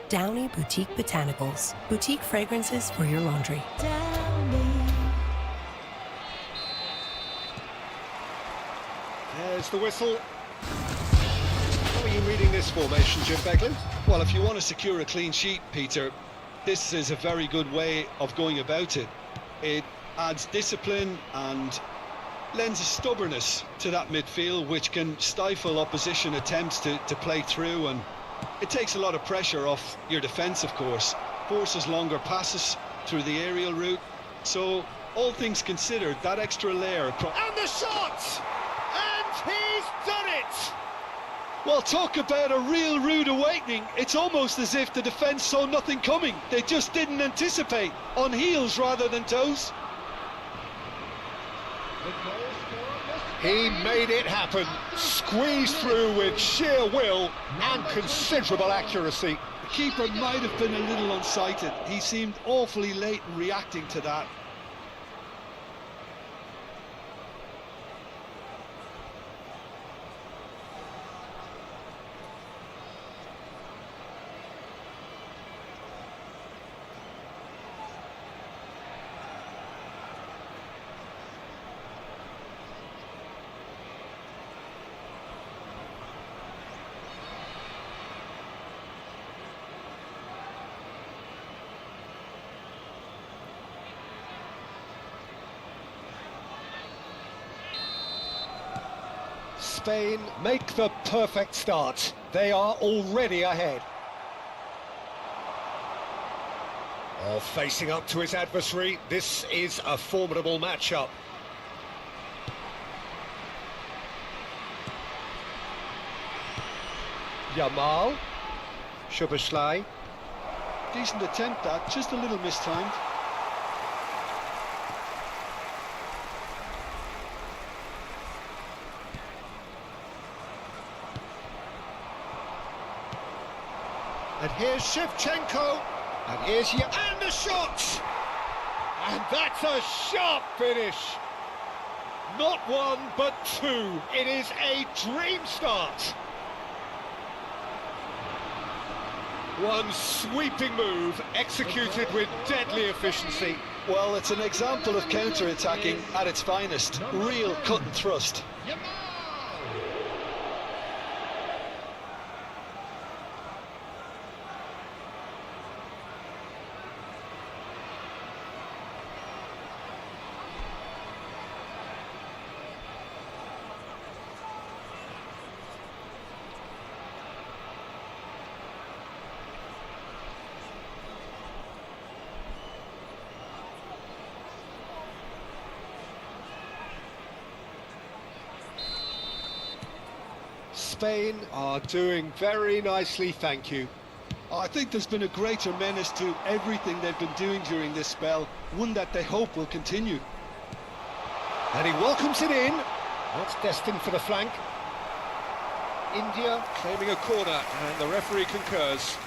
Downy Boutique Botanicals. Boutique fragrances for your laundry. There's the whistle. How are you reading this formation, Jim Beglin? Well, if you want to secure a clean sheet, Peter, this is a very good way of going about it. It adds discipline and lends a stubbornness to that midfield, which can stifle opposition attempts to play through, and it takes a lot of pressure off your defence, of course. Forces longer passes through the aerial route. So, all things considered, that extra layer across... And the shot! And he's done it! Well, talk about a real rude awakening. It's almost as if the defence saw nothing coming. They just didn't anticipate, on heels rather than toes. He made it happen, squeezed through with sheer will and considerable accuracy. The keeper might have been a little unsighted. He seemed awfully late in reacting to that. Spain make the perfect start. They are already ahead. Facing up to his adversary, this is a formidable matchup. Yamal, Szoboszlai. Decent attempt that, just a little mistimed. And here's Shevchenko, and here's and the shot! And that's a sharp finish! Not one, but two. It is a dream start. One sweeping move, executed with deadly efficiency. Well, it's an example of counter-attacking at its finest. Real cut and thrust. Spain are doing very nicely, thank you. I think there's been a greater menace to everything they've been doing during this spell, one that they hope will continue. And he welcomes it in. That's destined for the flank. India claiming a corner, and the referee concurs.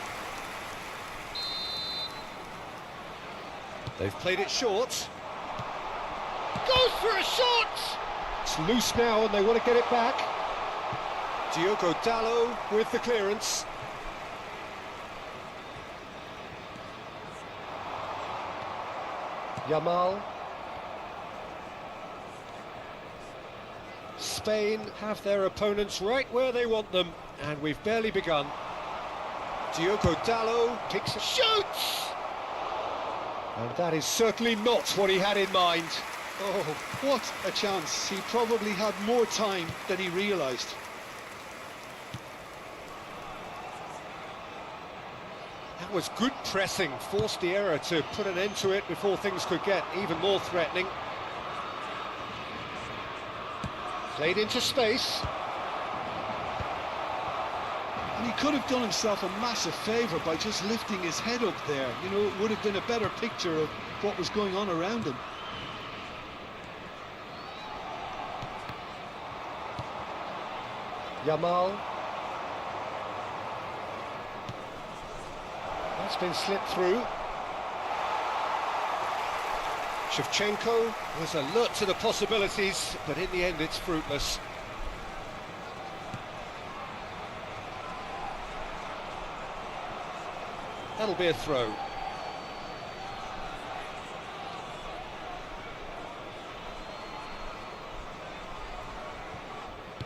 They've played it short. Goes for a shot! It's loose now, and they want to get it back. Diogo Dalot with the clearance. Yamal. Spain have their opponents right where they want them, and we've barely begun. Diogo Dalot kicks a shoots! And that is certainly not what he had in mind. Oh, what a chance. He probably had more time than he realised. That was good pressing, forced the error to put an end to it before things could get even more threatening. Played into space. And he could have done himself a massive favour by just lifting his head up there. You know, it would have been a better picture of what was going on around him. Yamal. That's been slipped through. Shevchenko was alert to the possibilities, but in the end it's fruitless. That'll be a throw.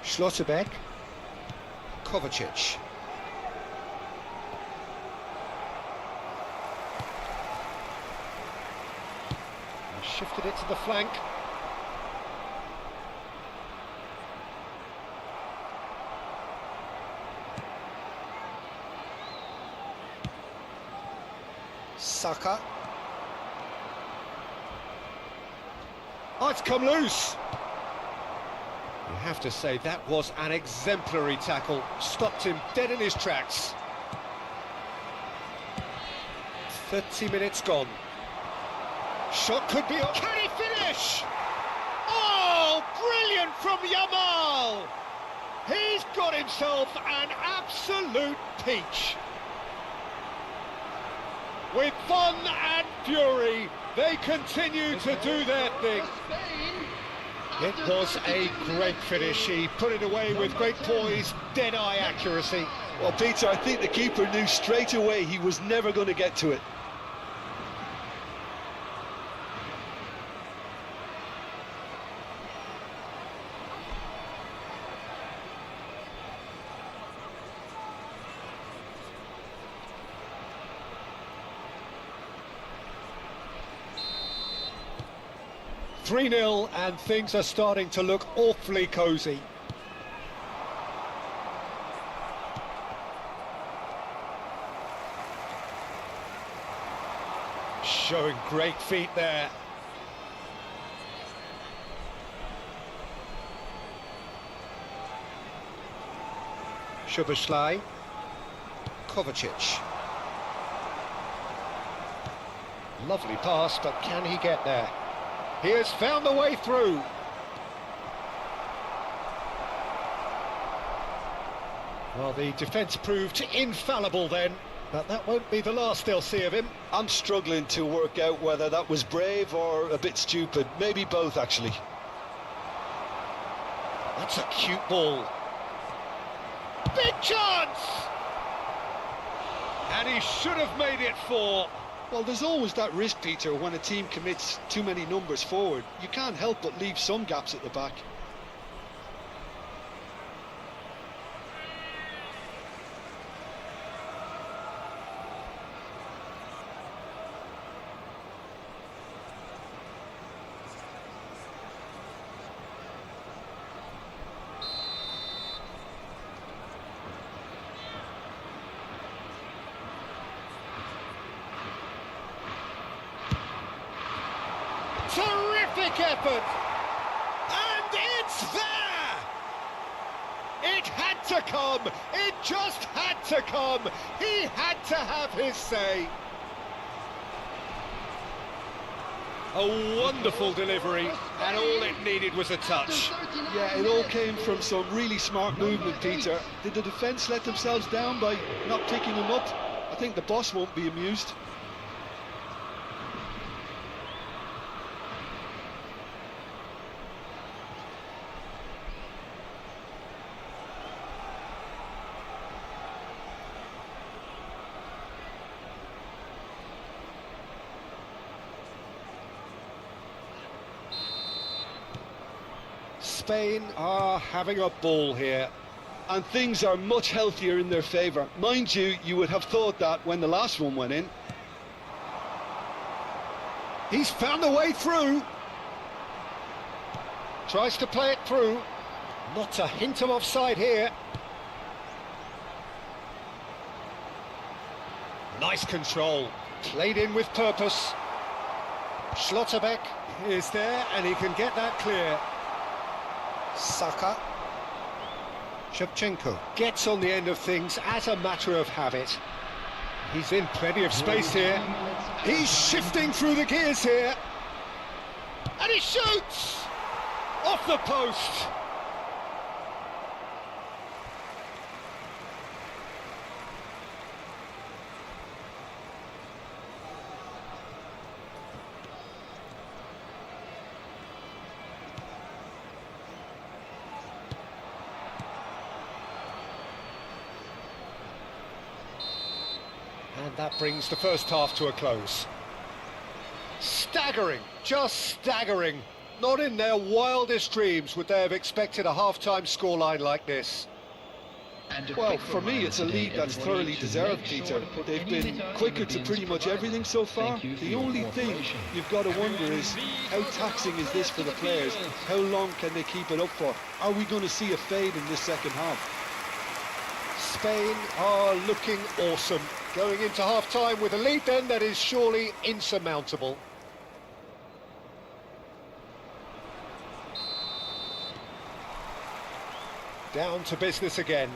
Schlotterbeck. Kovacic. Shifted it to the flank. Saka. Oh, it's come loose. You have to say that was an exemplary tackle. Stopped him dead in his tracks. 30 minutes gone. Shot could be on. Can he finish? Oh, brilliant from Yamal! He's got himself an absolute peach. With fun and fury, they continue to do their thing. It was a great finish. He put it away with great poise, dead-eye accuracy. Well, Peter, I think the keeper knew straight away he was never going to get to it. "3-0 and things are starting to look awfully cosy. Showing great feet there. Szoboszlai. Kovacic. Lovely pass, but can he get there? He has found the way through. Well, the defence proved infallible then, but that won't be the last they'll see of him. I'm struggling to work out whether that was brave or a bit stupid. Maybe both, actually. That's a cute ball. Big chance! And he should have made it 4. Well, there's always that risk, Peter, when a team commits too many numbers forward. You can't help but leave some gaps at the back. Terrific effort! And it's there! It had to come! It just had to come! He had to have his say! A wonderful delivery, and all it needed was a touch. Yeah, it all came from some really smart movement, Peter. Did the defence let themselves down by not picking him up? I think the boss won't be amused. Spain are having a ball here. And things are much healthier in their favour. Mind you, you would have thought that when the last one went in. He's found the way through. Tries to play it through. Not a hint of offside here. Nice control. Played in with purpose. Schlotterbeck is there and he can get that clear. Saka. Shevchenko gets on the end of things as a matter of habit. He's in plenty of space here. He's shifting through the gears here. And he shoots! Off the post! And And that brings the first half to a close. Staggering, just staggering. Not in their wildest dreams would they have expected a half-time scoreline like this. Well, for me, it's a lead that's thoroughly deserved, Peter. They've been quicker to pretty much everything so far. The only thing you've got to wonder is, how taxing is this for the players? How long can they keep it up for? Are we going to see a fade in this second half? Spain are looking awesome. Going into half-time with a lead then that is surely insurmountable. Down to business again.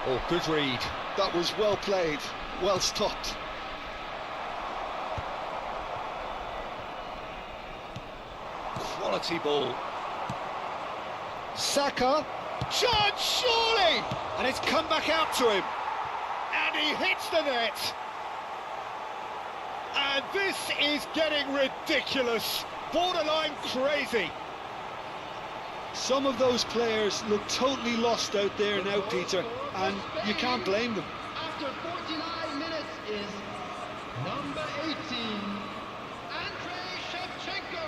Oh, good read. That was well played, well stopped. Quality ball. Saka. Chance, surely! And it's come back out to him. And he hits the net. And this is getting ridiculous. Borderline crazy. Some of those players look totally lost out there now, Peter, and you can't blame them. After 49 minutes is number 18, Andrei Shevchenko.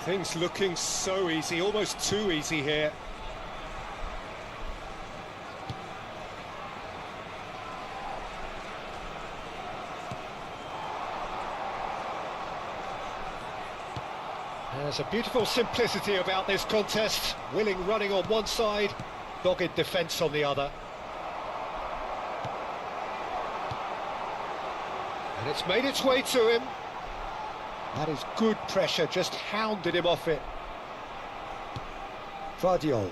Things looking so easy, almost too easy here. There's a beautiful simplicity about this contest. Willing running on one side, dogged defence on the other. And it's made its way to him. That is good pressure, just hounded him off it. Vardiol.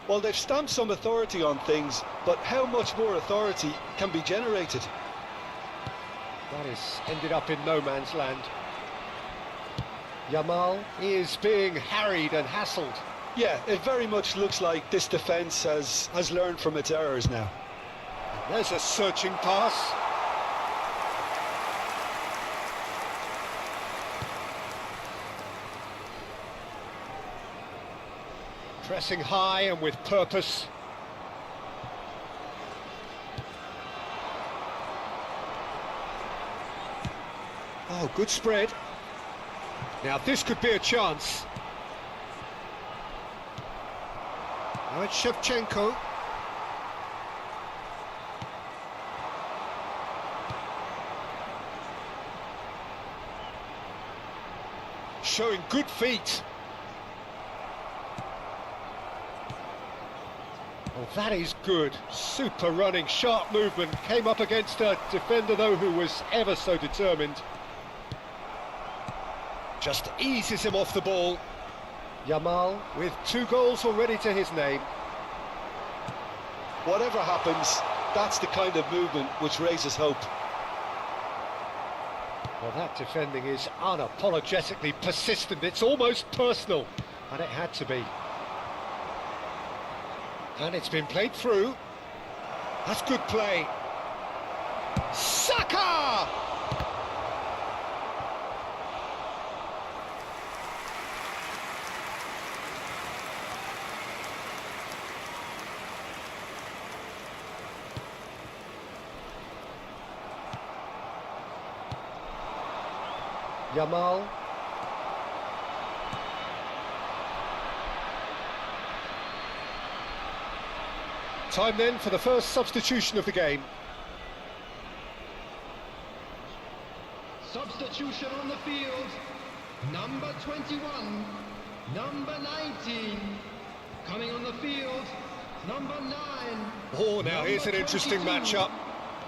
Well, they've stamped some authority on things, but how much more authority can be generated? That has ended up in no man's land. Yamal is being harried and hassled. Yeah, it very much looks like this defence has learned from its errors now. There's a searching pass. Pressing high and with purpose. Oh, good spread. Now this could be a chance. Now it's Shevchenko. Showing good feet. Oh, that is good. Super running, sharp movement. Came up against a defender, though, who was ever so determined. Just eases him off the ball. Yamal with 2 goals already to his name. Whatever happens, that's the kind of movement which raises hope. Well, that defending is unapologetically persistent. It's almost personal, and it had to be. And it's been played through. That's good play. Saka! Yamal. Time then for the first substitution of the game. Substitution on the field, number 21, number 19, coming on the field, number 9. Oh, now here's an interesting matchup.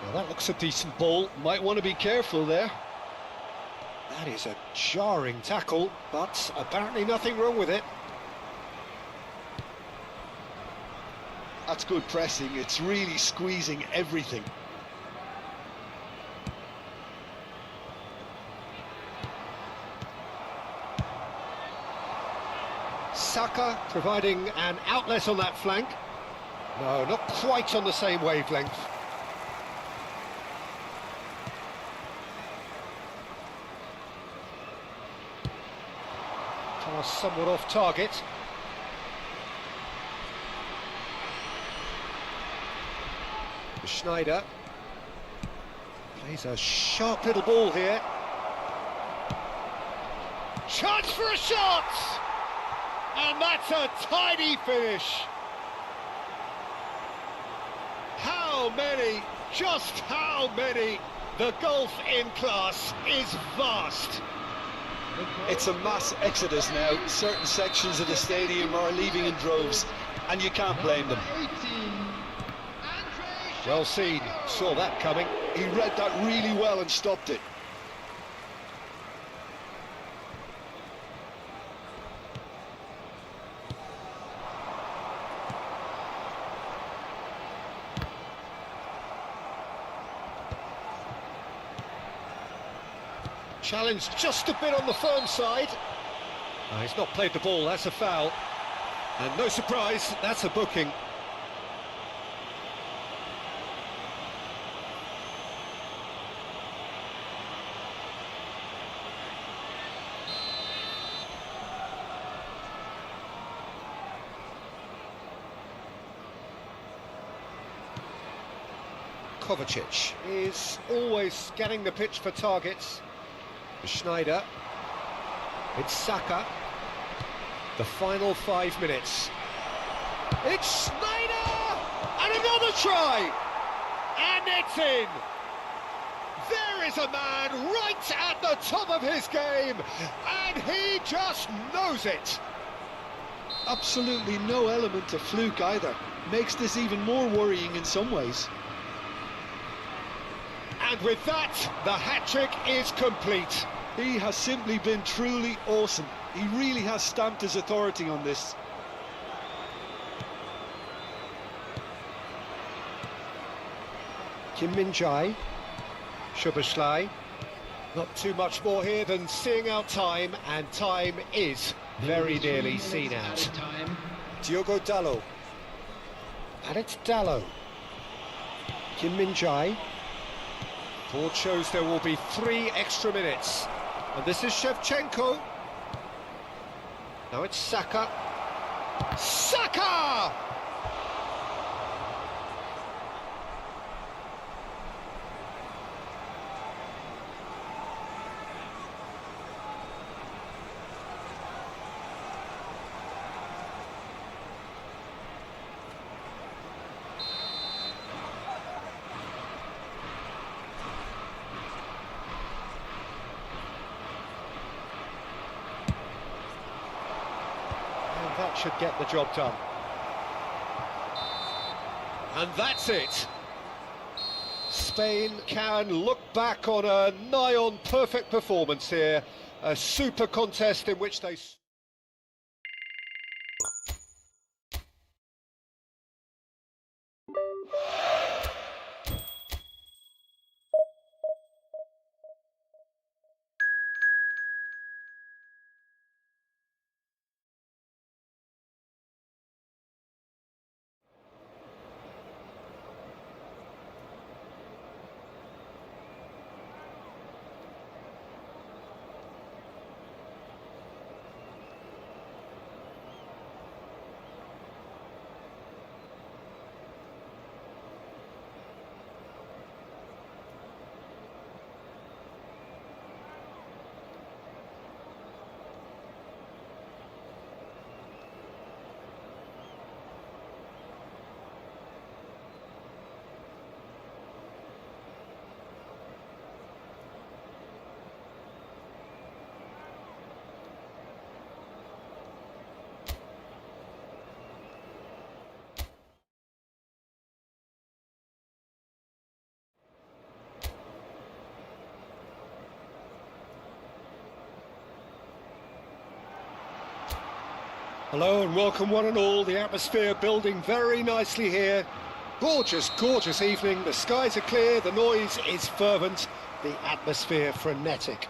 Now that looks a decent ball. Might want to be careful there. That is a jarring tackle, but apparently nothing wrong with it. That's good pressing. It's really squeezing everything. Saka providing an outlet on that flank. No, not quite on the same wavelength. Pass somewhat off target. Schneider plays a sharp little ball here. Chance for a shot! And that's a tidy finish. How many, just how many? The gulf in class is vast. It's a mass exodus now. Certain sections of the stadium are leaving in droves, and you can't blame them. Well seen, saw that coming. He read that really well and stopped it. Challenged just a bit on the firm side. He's not played the ball, that's a foul. And no surprise, that's a booking. Kovacic is always scanning the pitch for targets. Schneider, it's Saka, the final 5 minutes. It's Schneider! And another try! And it's in! There is a man right at the top of his game, and he just knows it! Absolutely no element of fluke either. Makes this even more worrying in some ways. And with that, the hat-trick is complete. He has simply been truly awesome. He really has stamped his authority on this. Kim Min-jae, Szoboszlai. Not too much more here than seeing out time, and time is very nearly seen out. Diogo Dalot. And it's Dalot. Kim Min-jae. Board shows there will be 3 extra minutes. And this is Shevchenko. Now it's Saka. Saka! That should get the job done. And that's it. Spain can look back on a nigh-on perfect performance here. A super contest in which they... Hello and welcome one and all. The atmosphere building very nicely here. Gorgeous, gorgeous evening. The skies are clear, the noise is fervent, the atmosphere frenetic.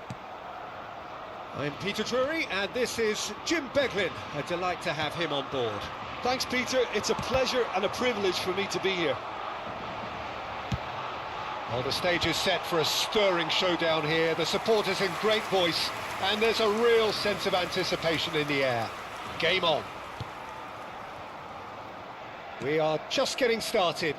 I'm Peter Drury and this is Jim Beglin. A delight to have him on board. Thanks, Peter. It's a pleasure and a privilege for me to be here. Well, the stage is set for a stirring showdown here. The supporters in great voice and there's a real sense of anticipation in the air. Game on. We are just getting started.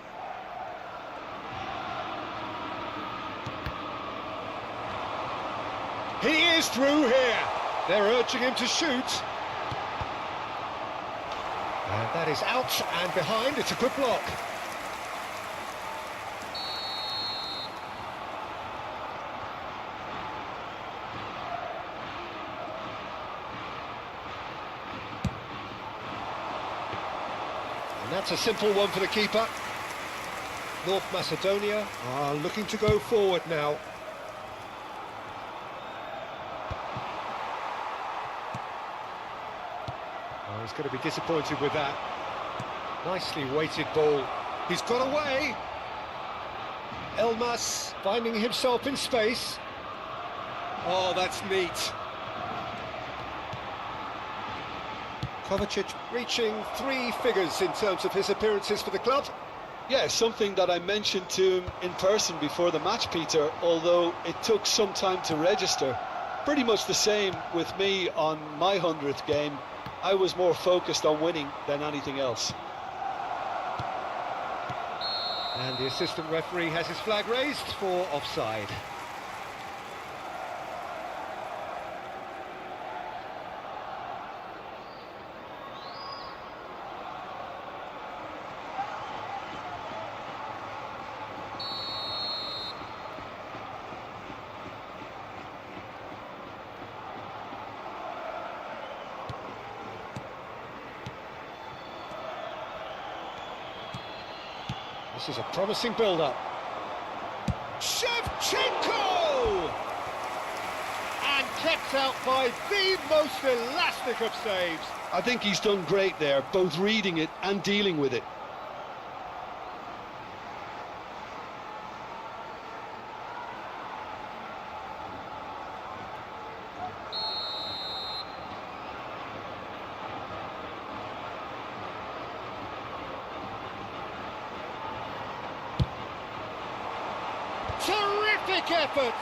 He is through here. They're urging him to shoot. And that is out and behind. It's a good block. And that's a simple one for the keeper. North Macedonia are looking to go forward now. Oh, he's going to be disappointed with that. Nicely weighted ball. He's got away. Elmas finding himself in space. Oh, that's neat. Kovacic reaching 3 figures in terms of his appearances for the club. Yeah, something that I mentioned to him in person before the match, Peter, although it took some time to register. Pretty much the same with me on my 100th game. I was more focused on winning than anything else. And the assistant referee has his flag raised for offside. This is a promising build-up. Shevchenko! And kept out by the most elastic of saves. I think he's done great there, both reading it and dealing with it. Terrific effort!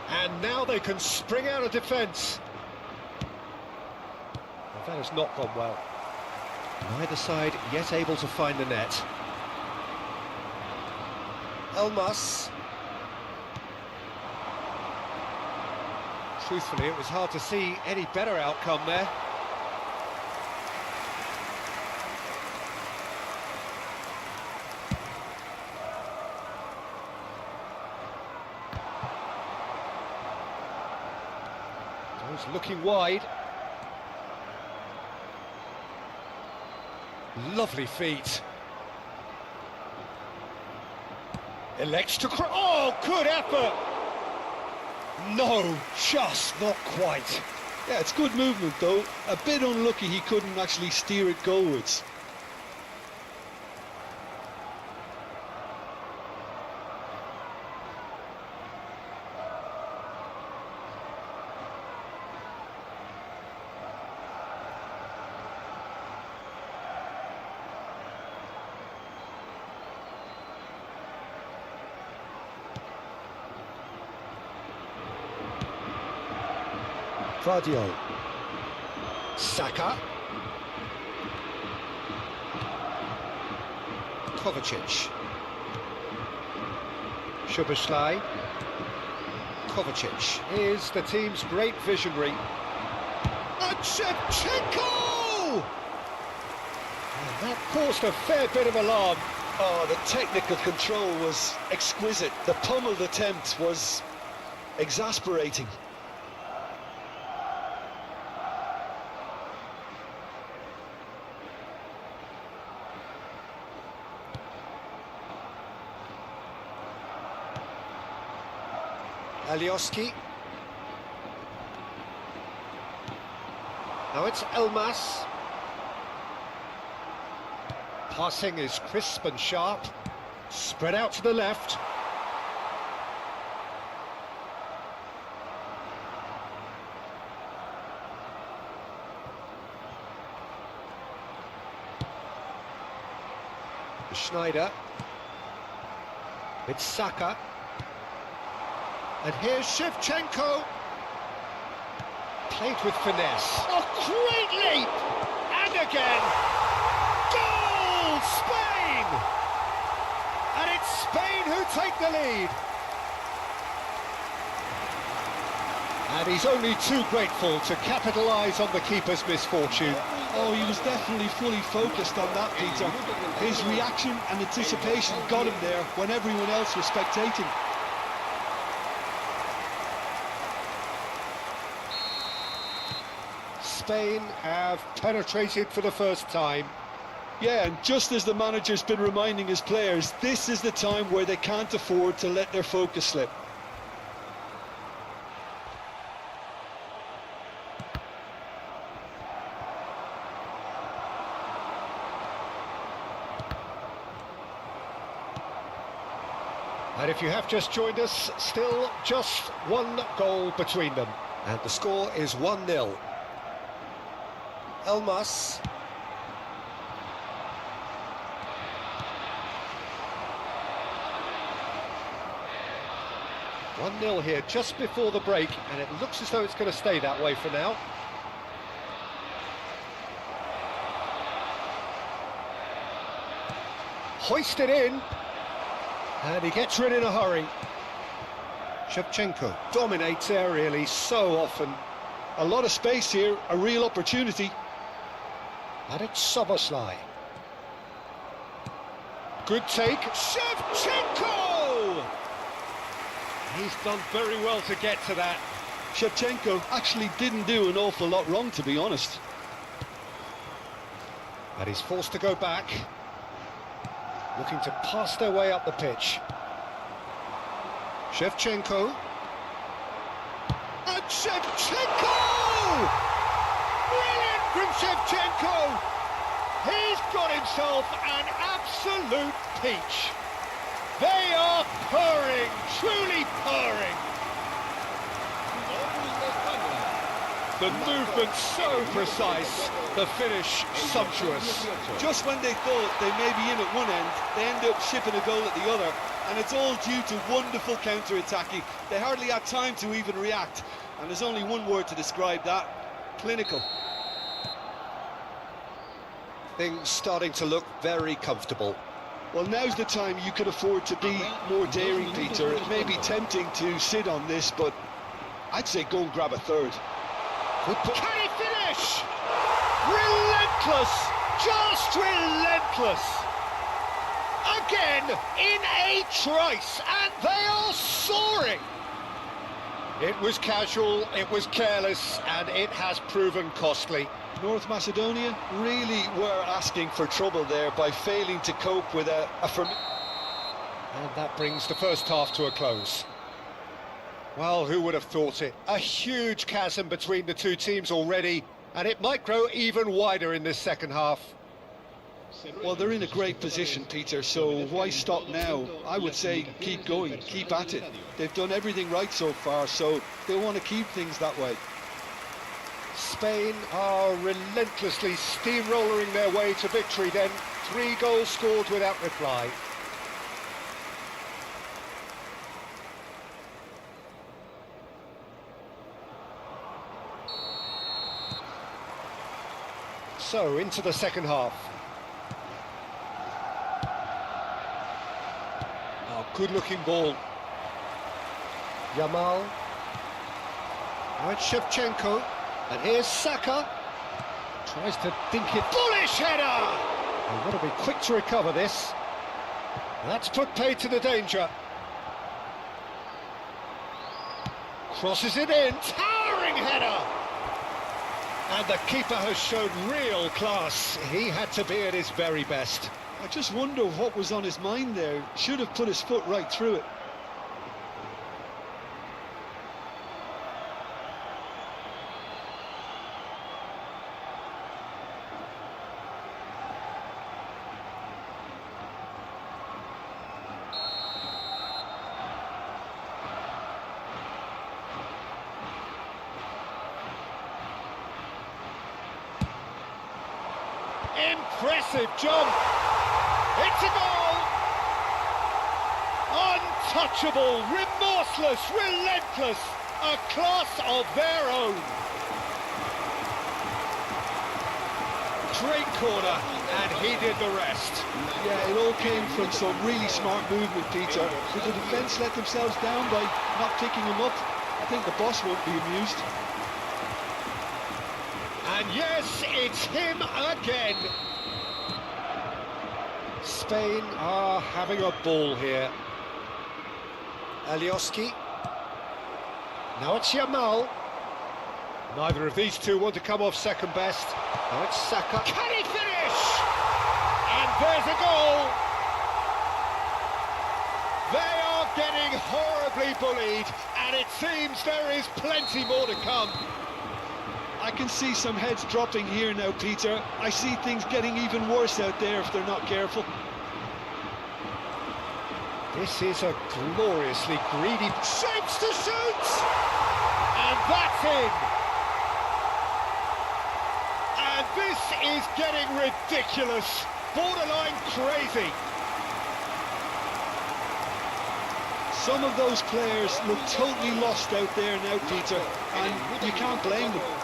And now they can spring out of defence. Well, that has not gone well. Neither side yet able to find the net. Elmas. Truthfully, it was hard to see any better outcome there. Looking wide. Lovely feet. Elects to oh, good effort! No, just not quite. Yeah, it's good movement though. A bit unlucky he couldn't actually steer it goalwards. Vardio. Saka. Kovacic. Szoboszlai. Kovacic is the team's great visionary. And Shevchenko! And that caused a fair bit of alarm. Oh, the technical control was exquisite. The pummeled attempt was exasperating. Alioski. Now it's Elmas. Passing is crisp and sharp. Spread out to the left. Schneider. It's Saka. And here's Shevchenko. Played with finesse. Oh, great leap! And again. Goal! Spain! And it's Spain who take the lead. And he's only too grateful to capitalise on the keeper's misfortune. Oh, he was definitely fully focused on that, Peter. His reaction and anticipation got him there when everyone else was spectating. Spain have penetrated for the first time. Yeah, and just as the manager's been reminding his players, this is the time where they can't afford to let their focus slip. And if you have just joined us, still just one goal between them. And the score is 1-0. Elmas. One 0 here just before the break, and it looks as though it's going to stay that way for now. Hoisted in, and he gets rid in a hurry. Shevchenko dominates aerially so often. A lot of space here, a real opportunity. And it's Soboslai. Good take, Shevchenko! He's done very well to get to that. Shevchenko actually didn't do an awful lot wrong, to be honest. And he's forced to go back. Looking to pass their way up the pitch. Shevchenko. And Shevchenko! Brilliant from Shevchenko! He's got himself an absolute peach. They are purring, truly purring. The movement so precise, the finish sumptuous. Just when they thought they may be in at one end, they end up shipping a goal at the other, and it's all due to wonderful counter-attacking. They hardly had time to even react, and there's only one word to describe that: clinical. Things starting to look very comfortable. Well, now's the time you could afford to be more daring, Peter. It may be tempting to sit on this, but I'd say go and grab a third. Can he finish? Relentless, just relentless. Again, in a trice, and they are soaring. It was casual, it was careless, and it has proven costly. North Macedonia really were asking for trouble there by failing to cope with a And that brings the first half to a close. Well, who would have thought it? A huge chasm between the two teams already, and it might grow even wider in this second half. Well, they're in a great position, Peter, so why stop now? I would say keep going, keep at it. They've done everything right so far, so they want to keep things that way. Spain are relentlessly steamrolling their way to victory then. 3 goals scored without reply. So, into the second half. Oh, good-looking ball. Yamal. Now it's Shevchenko. And here's Saka. Tries to dink it. Bullish header! They've got to be quick to recover this. That's put paid to the danger. Crosses it in. Towering header! And the keeper has shown real class. He had to be at his very best. I just wonder what was on his mind there. Should have put his foot right through it. impressive jump. It's a goal. Untouchable, remorseless, relentless, a class of their own. Great corner, and he did the rest. Yeah, it all came from some really smart movement, Peter. Did the defence let themselves down by not picking him up? I think the boss won't be amused. And yes, it's him again. Spain are having a ball here. Alioski. Now it's Yamal. Neither of these two want to come off second best. Now it's Saka. Can he finish? And there's a goal. They are getting horribly bullied, and it seems there is plenty more to come. I can see some heads dropping here now, Peter. I see things getting even worse out there if they're not careful. This is a gloriously greedy... Shapes to shoot! And that's in! And this is getting ridiculous, borderline crazy. Some of those players look totally lost out there now, Peter, and you can't blame them.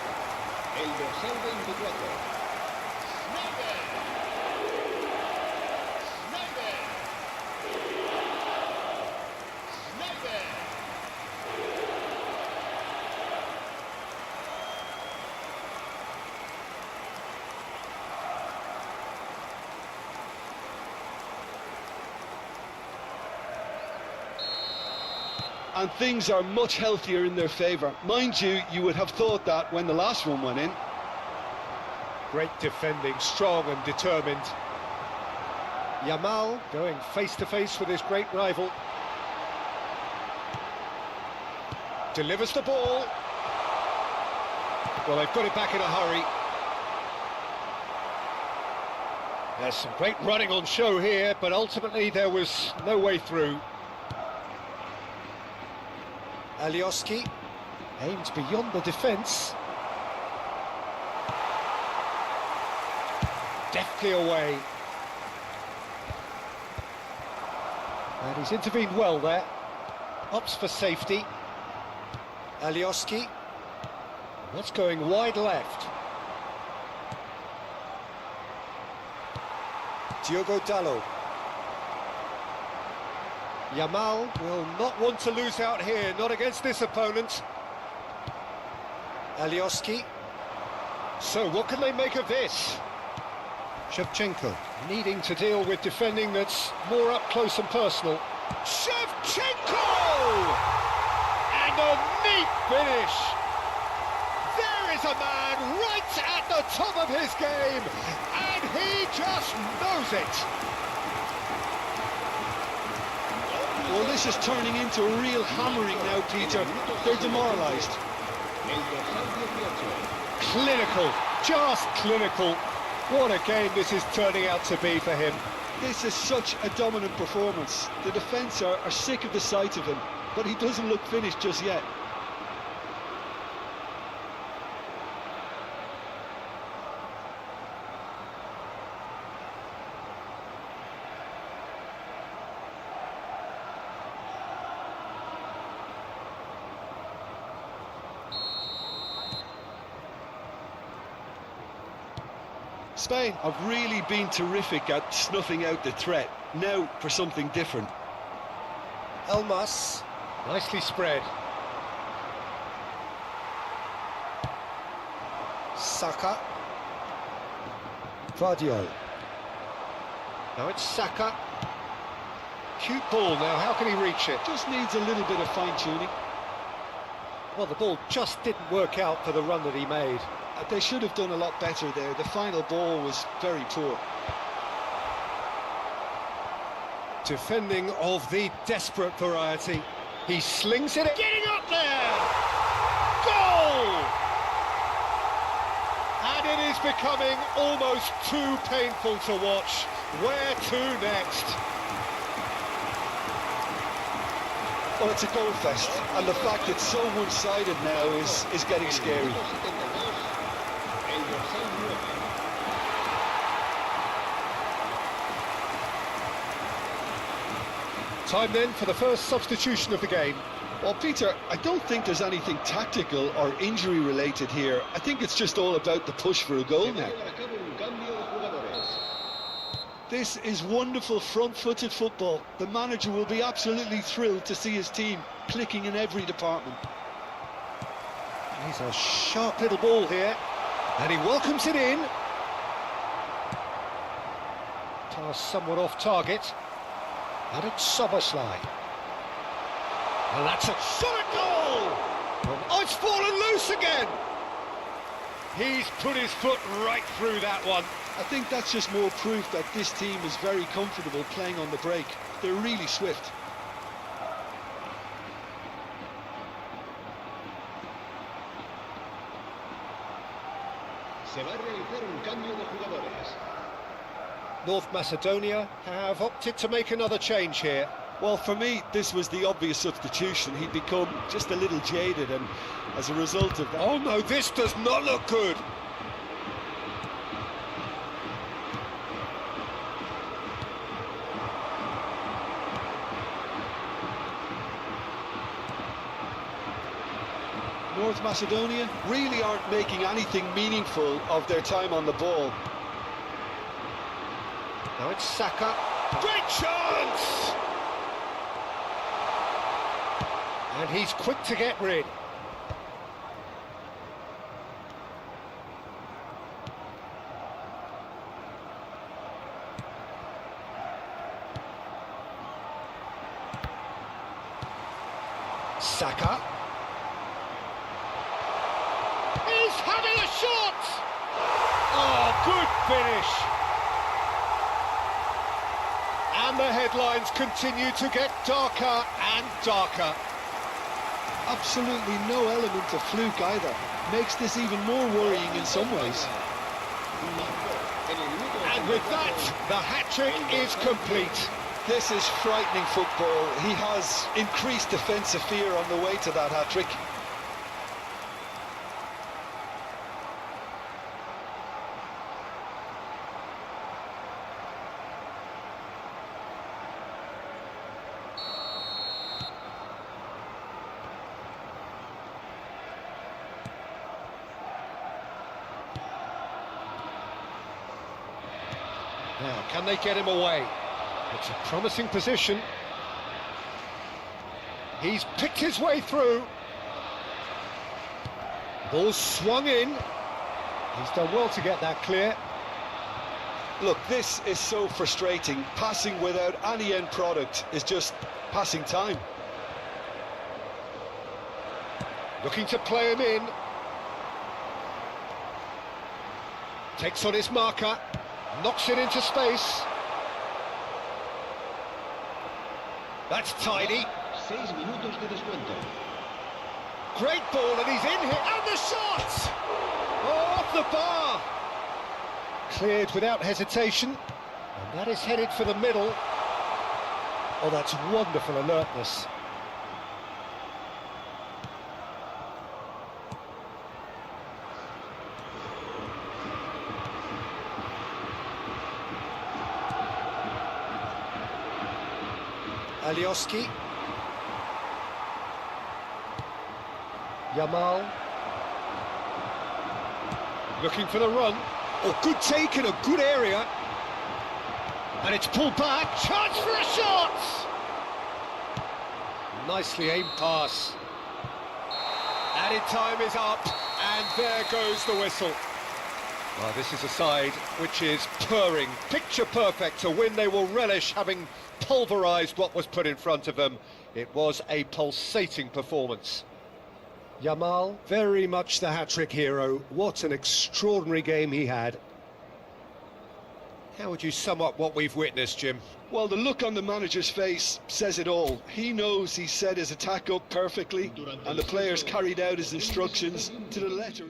And things are much healthier in their favour. Mind you, you would have thought that when the last one went in. Great defending, strong and determined. Yamal going face-to-face with his great rival. Delivers the ball. Well, they've got it back in a hurry. There's some great running on show here, but ultimately there was no way through. Alioski aims beyond the defence. Deftly away. And he's intervened well there. Opts for safety. Alioski. That's going wide left. Diogo Dalot. Yamal will not want to lose out here, not against this opponent. Alioski. So what can they make of this? Shevchenko needing to deal with defending that's more up close and personal. Shevchenko! And a neat finish! There is a man right at the top of his game, and he just knows it! Well, this is turning into a real hammering now, Peter. They're demoralised. Clinical, just clinical. What a game this is turning out to be for him. This is such a dominant performance. The defence are sick of the sight of him, but he doesn't look finished just yet. Spain have really been terrific at snuffing out the threat. Now for something different. Elmas, nicely spread. Saka. Vardio. Now it's Saka. Cute ball now, how can he reach it? Just needs a little bit of fine-tuning. Well, the ball just didn't work out for the run that he made. They should have done a lot better there. The final ball was very poor. Defending of the desperate variety. He slings it. Getting up there! Goal! And it is becoming almost too painful to watch. Where to next? Well, it's a goal fest, and the fact it's so one-sided now is getting scary. Time then for the first substitution of the game. Well, Peter, I don't think there's anything tactical or injury related here. I think it's just all about the push for a goal now. This is wonderful front-footed football. The manager will be absolutely thrilled to see his team clicking in every department. He's a sharp little ball here, and he welcomes it in. Pass somewhat off target, and it's Soboslai. And that's a shot at goal! Oh, it's fallen loose again! He's put his foot right through that one. I think that's just more proof that this team is very comfortable playing on the break. They're really swift. Se va a realizar un cambio de jugadores. North Macedonia have opted to make another change here. Well, for me, this was the obvious substitution. He'd become just a little jaded, and as a result of that... Oh no, this does not look good! North Macedonia really aren't making anything meaningful of their time on the ball. Now it's Saka. Great chance! And he's quick to get rid. Saka. He's having a shot! Oh, good finish! And the headlines continue to get darker and darker. Absolutely no element of fluke either. Makes this even more worrying in some ways. And with that, the hat-trick is complete. This is frightening football. He has increased defensive fear on the way to that hat-trick. Now, can they get him away? It's a promising position. He's picked his way through. Ball swung in. He's done well to get that clear. Look, this is so frustrating. Passing without any end product is just passing time. Looking to play him in. Takes on his marker. Knocks it into space. That's tidy. 6 minutos de descuento. Great ball, and he's in here. And the shot! Oh, off the bar! Cleared without hesitation. And that is headed for the middle. Oh, that's wonderful alertness. Alioski. Yamal. Looking for the run. Oh, good take in a good area. And it's pulled back. Chance for a shot! Nicely aimed pass. Added time is up, and there goes the whistle. Well, this is a side which is purring, picture perfect, a win they will relish, having pulverised what was put in front of them. It was a pulsating performance. Yamal, very much the hat-trick hero. What an extraordinary game he had. How would you sum up what we've witnessed, Jim? Well, the look on the manager's face says it all. He knows he set his attack up perfectly, and the players carried out his instructions to the letter.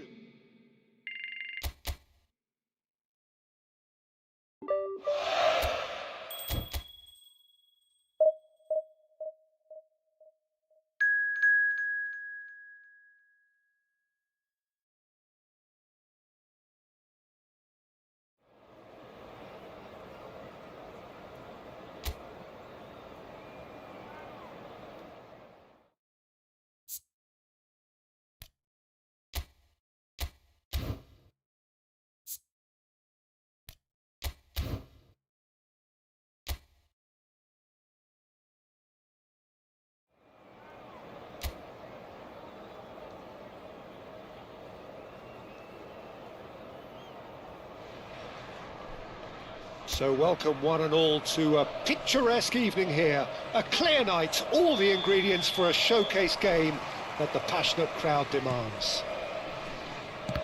So welcome one and all to a picturesque evening here. A clear night, all the ingredients for a showcase game that the passionate crowd demands.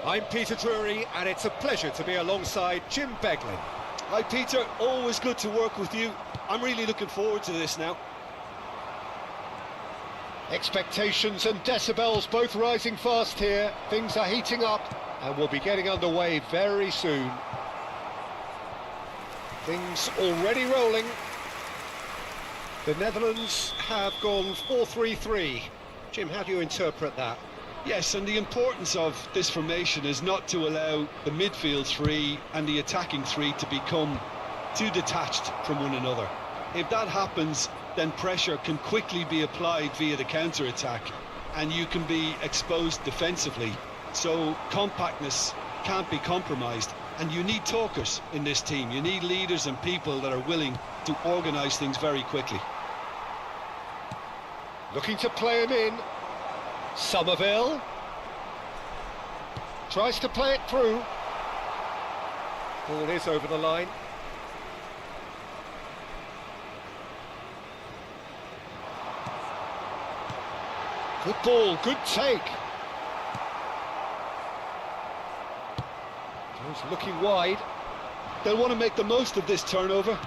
I'm Peter Drury, and it's a pleasure to be alongside Jim Beglin. Hi Peter, always good to work with you. I'm really looking forward to this now. Expectations and decibels both rising fast here. Things are heating up and we'll be getting underway very soon. Things already rolling. The Netherlands have gone 4-3-3. Jim, how do you interpret that? Yes, and the importance of this formation is not to allow the midfield three and the attacking three to become too detached from one another. If that happens, then pressure can quickly be applied via the counter-attack and you can be exposed defensively. So compactness can't be compromised, and you need talkers in this team. You need leaders and people that are willing to organise things very quickly. Looking to play him in. Somerville tries to play it through. Ball is over the line. Good ball, good take. Jones looking wide. They'll want to make the most of this turnover.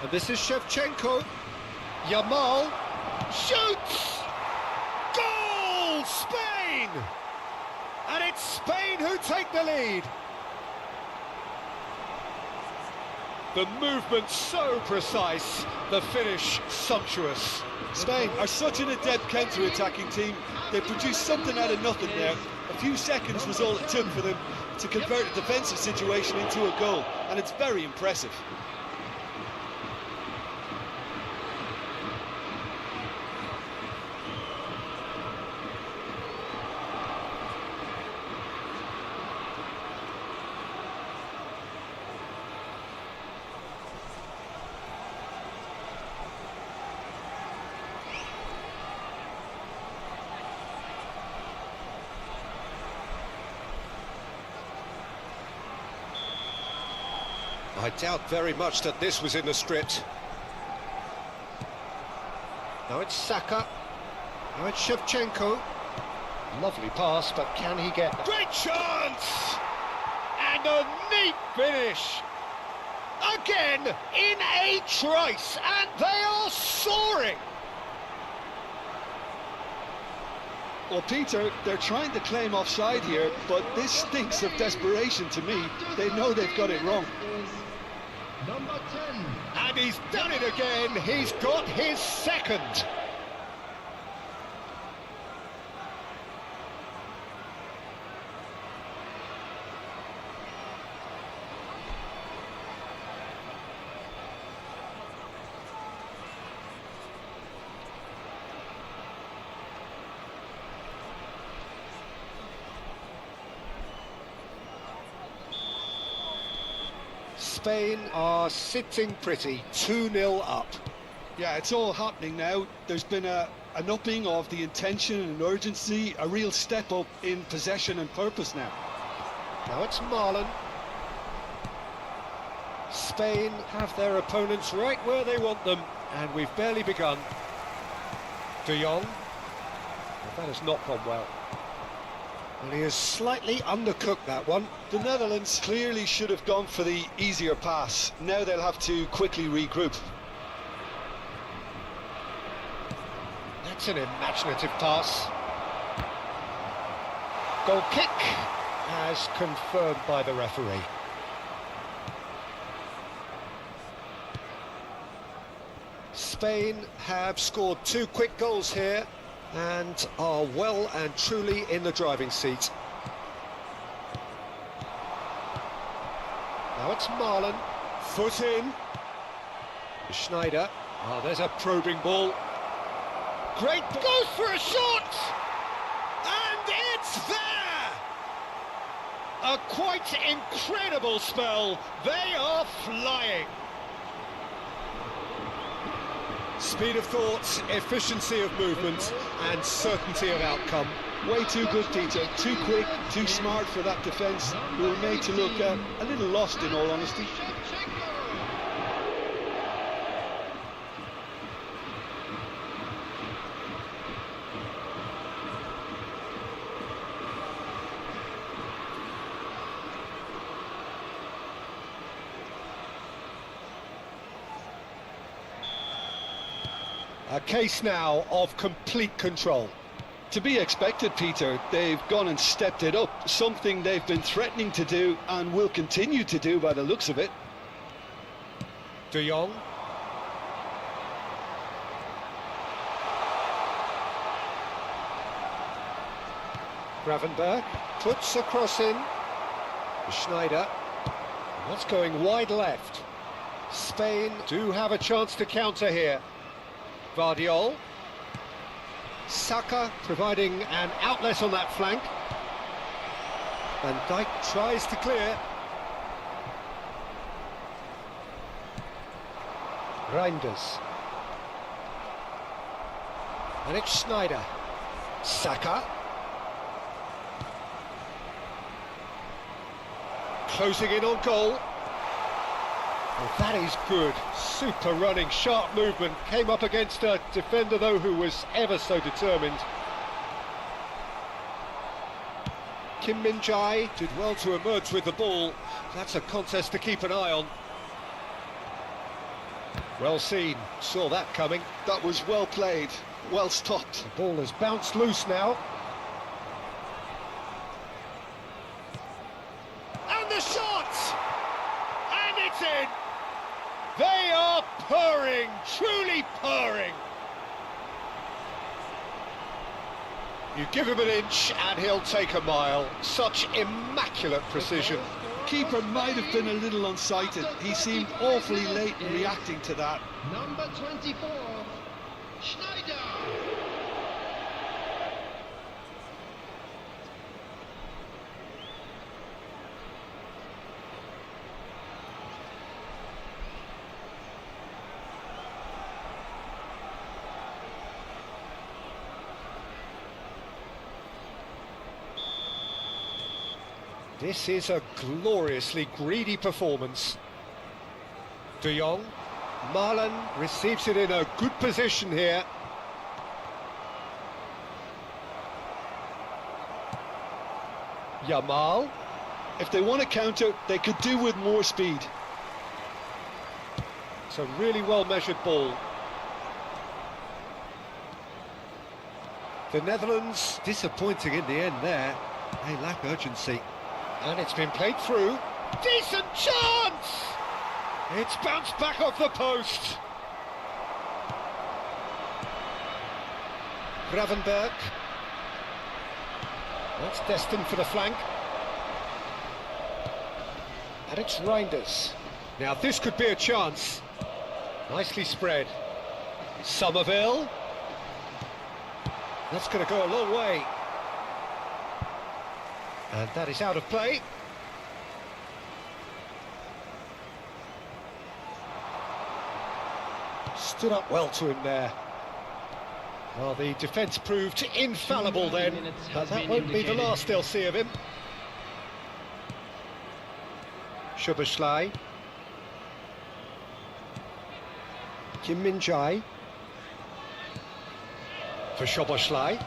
And this is Shevchenko. Yamal shoots! Goal! Spain! And it's Spain who take the lead. The movement so precise, the finish sumptuous. Spain are such an adept counter-attacking team. They produced something out of nothing there. A few seconds was all it took for them to convert a defensive situation into a goal, and it's very impressive. I doubt very much that this was in the script. Now it's Saka. Now it's Shevchenko. Lovely pass, but can he get... Great chance! And a neat finish! Again, in a trice, and they are soaring! Well, Peter, they're trying to claim offside here, but this stinks of desperation to me. They know they've got it wrong. Number 10. And he's done it again. He's got his second. Spain are sitting pretty, 2-0 up. Yeah, it's all happening now. There's been an upping of the intention and urgency, a real step up in possession and purpose now. Now it's Marlon. Spain have their opponents right where they want them, and we've barely begun. De Jong. Well, that has not gone well. And he has slightly undercooked that one. The Netherlands clearly should have gone for the easier pass. Now they'll have to quickly regroup. That's an imaginative pass. Goal kick, as confirmed by the referee. Spain have scored 2 quick goals here and are well and truly in the driving seat. Now it's Marlon. Foot in. Schneider. Oh, there's a probing ball. Great, goes for a shot! And it's there! A quite incredible spell. They are flying. Speed of thought, efficiency of movement, and certainty of outcome. Way too good, Peter. Too quick, too smart for that defence. We were made to look a little lost, in all honesty. A case now of complete control. To be expected, Peter. They've gone and stepped it up, something they've been threatening to do and will continue to do by the looks of it. De Jong. Gravenberch puts a cross in. Schneider. That's going wide left. Spain do have a chance to counter here. Vardiol. Saka providing an outlet on that flank. Van Dijk tries to clear. Reinders. And it's Schneider. Saka. Closing in on goal. Well, that is good. Super running, sharp movement. Came up against a defender, though, who was ever so determined. Kim Min-jae did well to emerge with the ball. That's a contest to keep an eye on. Well seen. Saw that coming. That was well played, well stopped. The ball has bounced loose now. And the shot! And it's in! They are purring, truly purring. You give him an inch and he'll take a mile. Such immaculate precision. Keeper might have been a little unsighted. He seemed awfully late in reacting to that. Number 24, Schneider. This is a gloriously greedy performance. De Jong. Marlon receives it in a good position here. Yamal. If they want to counter, they could do with more speed. It's a really well-measured ball. The Netherlands disappointing in the end there. They lack urgency. And it's been played through. Decent chance! It's bounced back off the post. Gravenberch. That's destined for the flank. And it's Reinders. Now this could be a chance. Nicely spread. Somerville. That's going to go a long way. And that is out of play. Stood up well to him there. Well, the defence proved infallible then, but that won't be the last they'll see of him. Szoboszlai. Kim Min-jae. For Szoboszlai.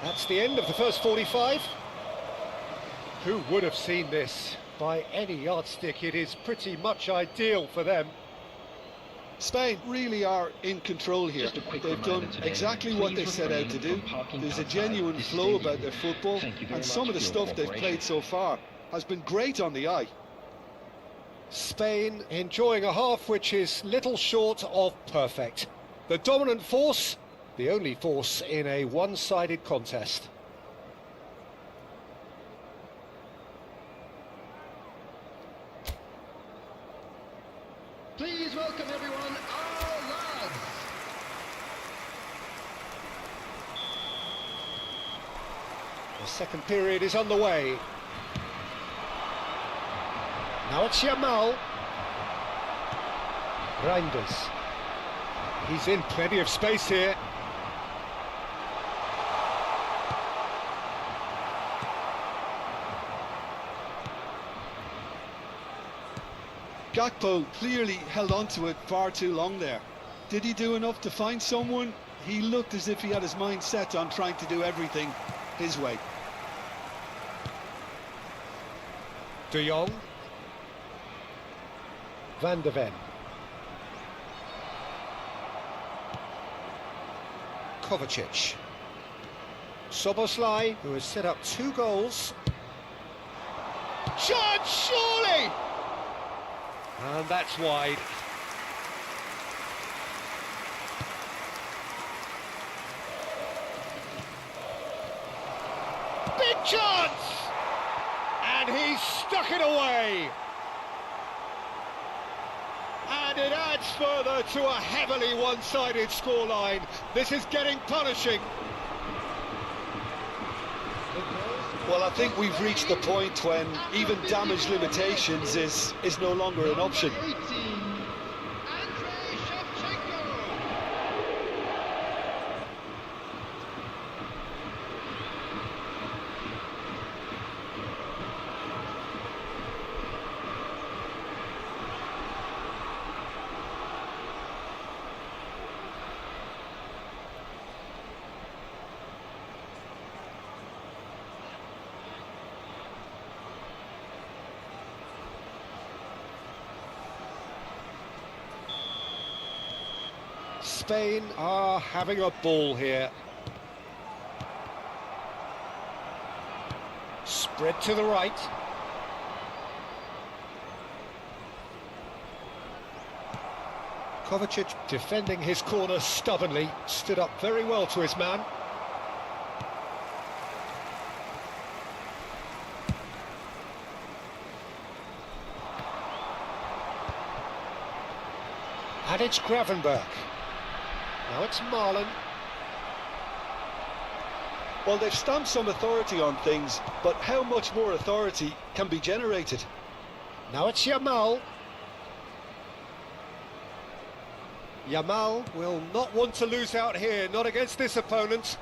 That's the end of the first 45. Who would have seen this? By any yardstick, it is pretty much ideal for them. Spain really are in control here. They've done exactly what they set out to do. There's a genuine flow about their football, and some of the stuff they've played so far has been great on the eye. Spain enjoying a half which is little short of perfect. The dominant force, the only force in a one-sided contest. Please welcome everyone, our lads. The second period is underway. Now it's Yamal. Reinders. He's in plenty of space here. Gakpo clearly held on to it far too long there. Did he do enough to find someone? He looked as if he had his mind set on trying to do everything his way. De Jong. Van de Ven. Kovacic. Soboslai, who has set up 2 goals. Shot, surely! And that's wide. Big chance! And he's stuck it away. And it adds further to a heavily one-sided scoreline. This is getting punishing. Well, I think we've reached the point when even damage limitations is no longer an option. Spain are having a ball here. Spread to the right. Kovacic defending his corner stubbornly, stood up very well to his man. And it's Gravenberch. Now it's Marlon. Well, they've stamped some authority on things, but how much more authority can be generated? Now it's Yamal. Yamal will not want to lose out here, not against this opponent.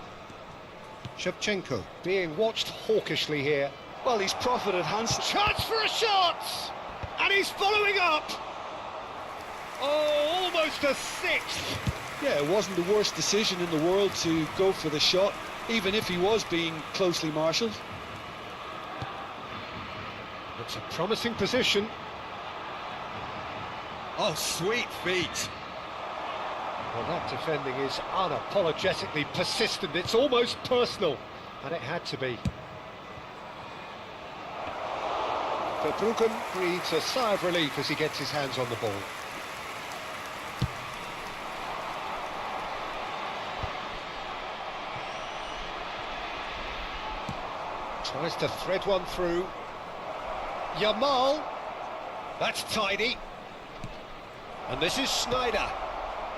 Shevchenko being watched hawkishly here. Well, he's profited handsomely. Chance for a shot! And he's following up! Oh, almost a sixth! Yeah, it wasn't the worst decision in the world to go for the shot, even if he was being closely marshalled. It's a promising position. Oh, sweet feet. Well, that defending is unapologetically persistent. It's almost personal, and it had to be. Verbruggen breathes a sigh of relief as he gets his hands on the ball. Tries to thread one through. Yamal. That's tidy. And this is Snyder.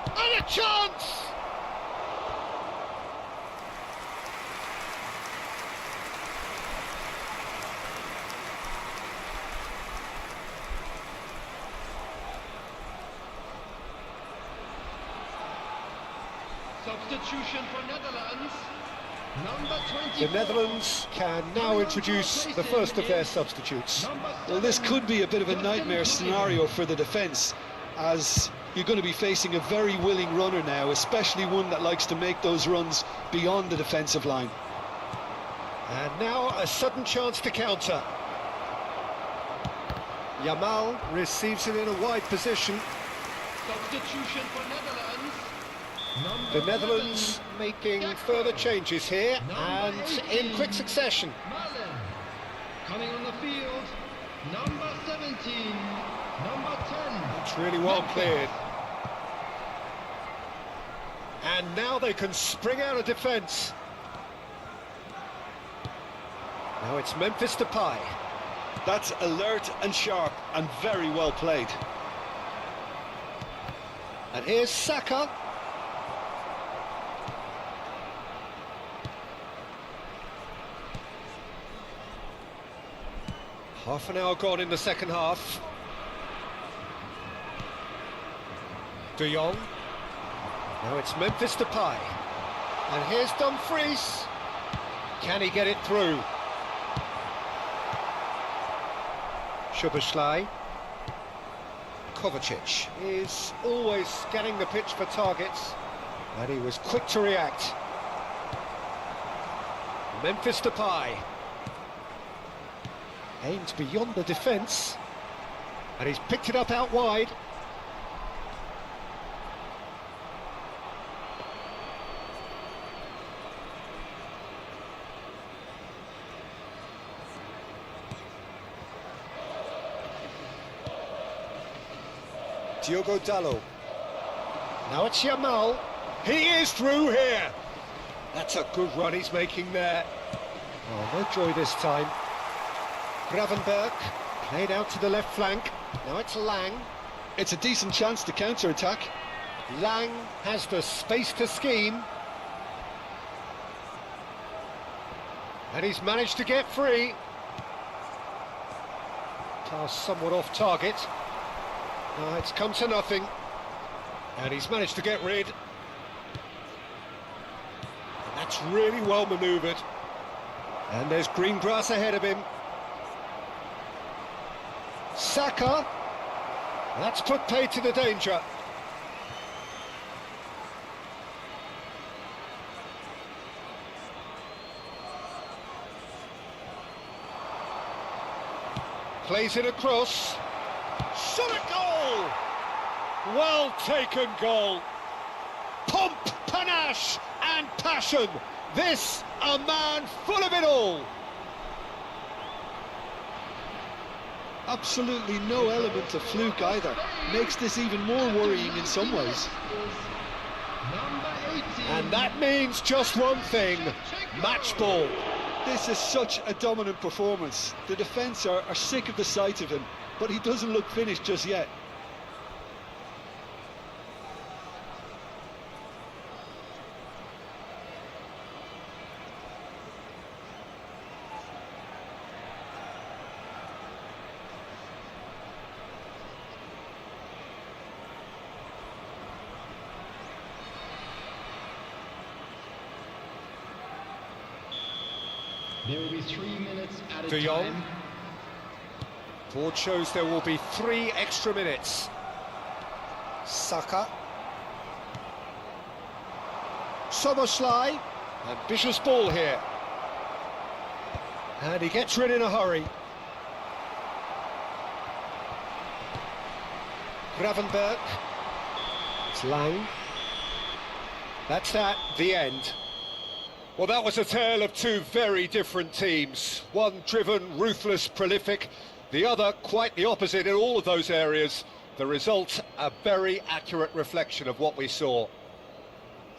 And a chance! Substitution for Netherlands. Number 20. The Netherlands can now introduce the first of their substitutes. Well, this could be a bit of a nightmare scenario for the defence, as you're going to be facing a very willing runner now, especially one that likes to make those runs beyond the defensive line. And now a sudden chance to counter. Yamal receives it in a wide position. Substitution for Netherlands. The Netherlands making further changes here, and in quick succession. Marlon. Coming on the field. Number 17. Number 10. It's really well cleared. And now they can spring out of defence. Now it's Memphis Depay. That's alert and sharp and very well played. And here's Saka. Half an hour gone in the second half. De Jong. Now it's Memphis Depay. And here's Dumfries. Can he get it through? Szoboszlai. Kovacic is always scanning the pitch for targets, and he was quick to react. Memphis Depay. Aimed beyond the defence, and he's picked it up out wide. Diogo Dallo. Now it's Yamal. He is through here. That's a good run he's making there. Oh, no joy this time. Gravenberg played out to the left flank. Now it's Lang. It's a decent chance to counter-attack. Lang has the space to scheme. And he's managed to get free. Pass somewhat off target. It's come to nothing. And he's managed to get rid. And that's really well manoeuvred. And there's green grass ahead of him. Saka. That's put paid to the danger. Plays it across. Shot a goal! Well taken goal. Pomp, panache and passion. This a man full of it all. Absolutely no element of fluke either. Makes this even more worrying in some ways. Number 18. And that means just one thing, match ball. This is such a dominant performance. The defence are sick of the sight of him, but he doesn't look finished just yet. There will be 3 minutes at a De Jong. time. Board shows there will be 3 extra minutes. Saka. Soboslai. Ambitious ball here. And he gets rid in a hurry. Gravenberg. It's Lang. That's that, the end. Well, that was a tale of two very different teams. One driven, ruthless, prolific. The other quite the opposite in all of those areas. The result, a very accurate reflection of what we saw.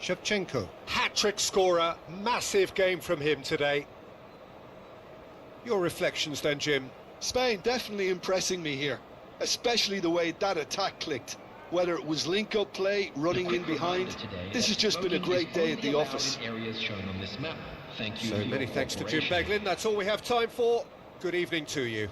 Shevchenko. Hat-trick scorer, massive game from him today. Your reflections then, Jim? Spain definitely impressing me here, especially the way that attack clicked. Whether it was link-up play, running in behind, this has just been a great day at the office. Areas shown on this map. Thank you. So for your many thanks to Jim cooperation. Beglin. That's all we have time for. Good evening to you.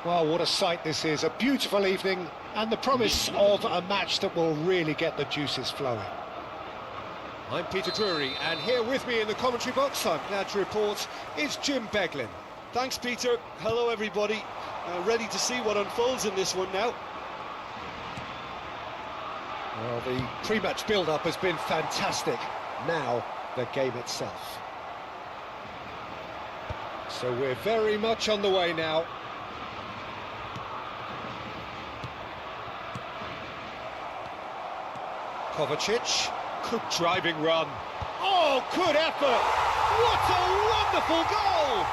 Well, what a sight this is. A beautiful evening and the promise of a match that will really get the juices flowing. I'm Peter Drury, and here with me in the commentary box, I'm glad to report, is Jim Beglin. Thanks, Peter. Hello, everybody. Ready to see what unfolds in this one now. Well, the pre-match build-up has been fantastic. Now, the game itself. So we're very much on the way now. Kovacic, good driving run. Oh, good effort! What a wonderful goal!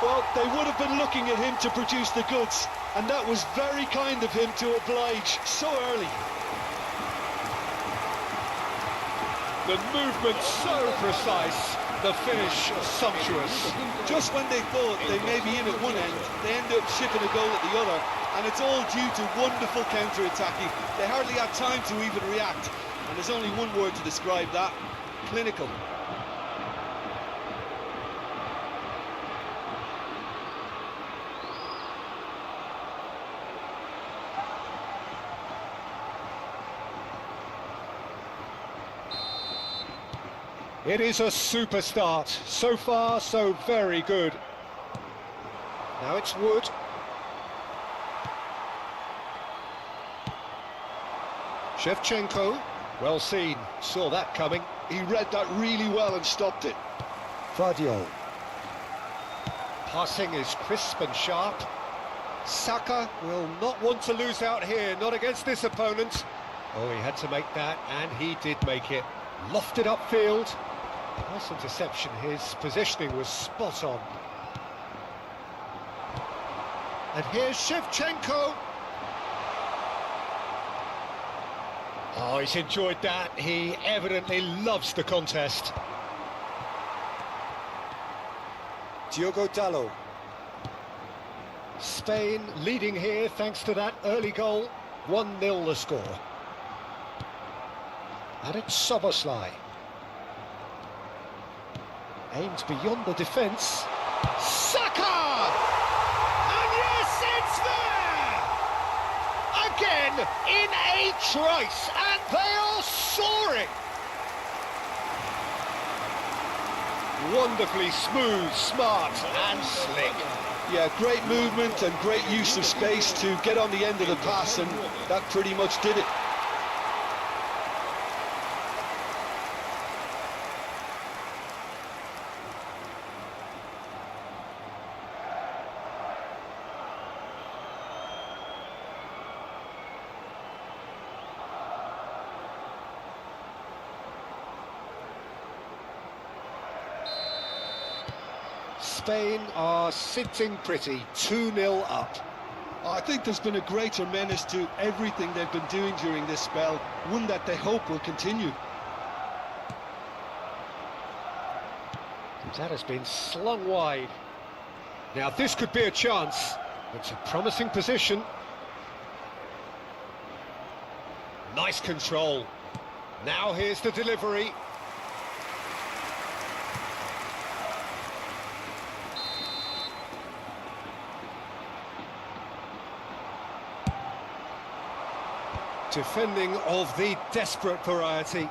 Well, they would have been looking at him to produce the goods, and that was very kind of him to oblige so early. The movement so precise, the finish sumptuous. Just when they thought they may be in at one end, they end up shipping a goal at the other, and it's all due to wonderful counter-attacking. They hardly had time to even react, and there's only one word to describe that: clinical. It is a super start. So far, so very good. Now it's Wood. Shevchenko. Well seen. Saw that coming. He read that really well and stopped it. Vardiol. Passing is crisp and sharp. Saka will not want to lose out here, not against this opponent. Oh, he had to make that, and he did make it. Lofted upfield. Nice interception, his positioning was spot on. And here's Shevchenko. Oh, he's enjoyed that. He evidently loves the contest. Diogo Dalot. Spain leading here thanks to that early goal. 1-0 the score. And it's Szoboszlai. Aimed beyond the defence. Saka! And yes, it's there! Again, in a trice, and they are soaring! Wonderfully smooth, smart and slick. Yeah, great movement and great use of space to get on the end of the pass, and that pretty much did it. Spain are sitting pretty, 2-0 up. I think there's been a greater menace to everything they've been doing during this spell, one that they hope will continue. That has been slung wide. Now this could be a chance. It's a promising position. Nice control. Now here's the delivery. Defending of the desperate variety.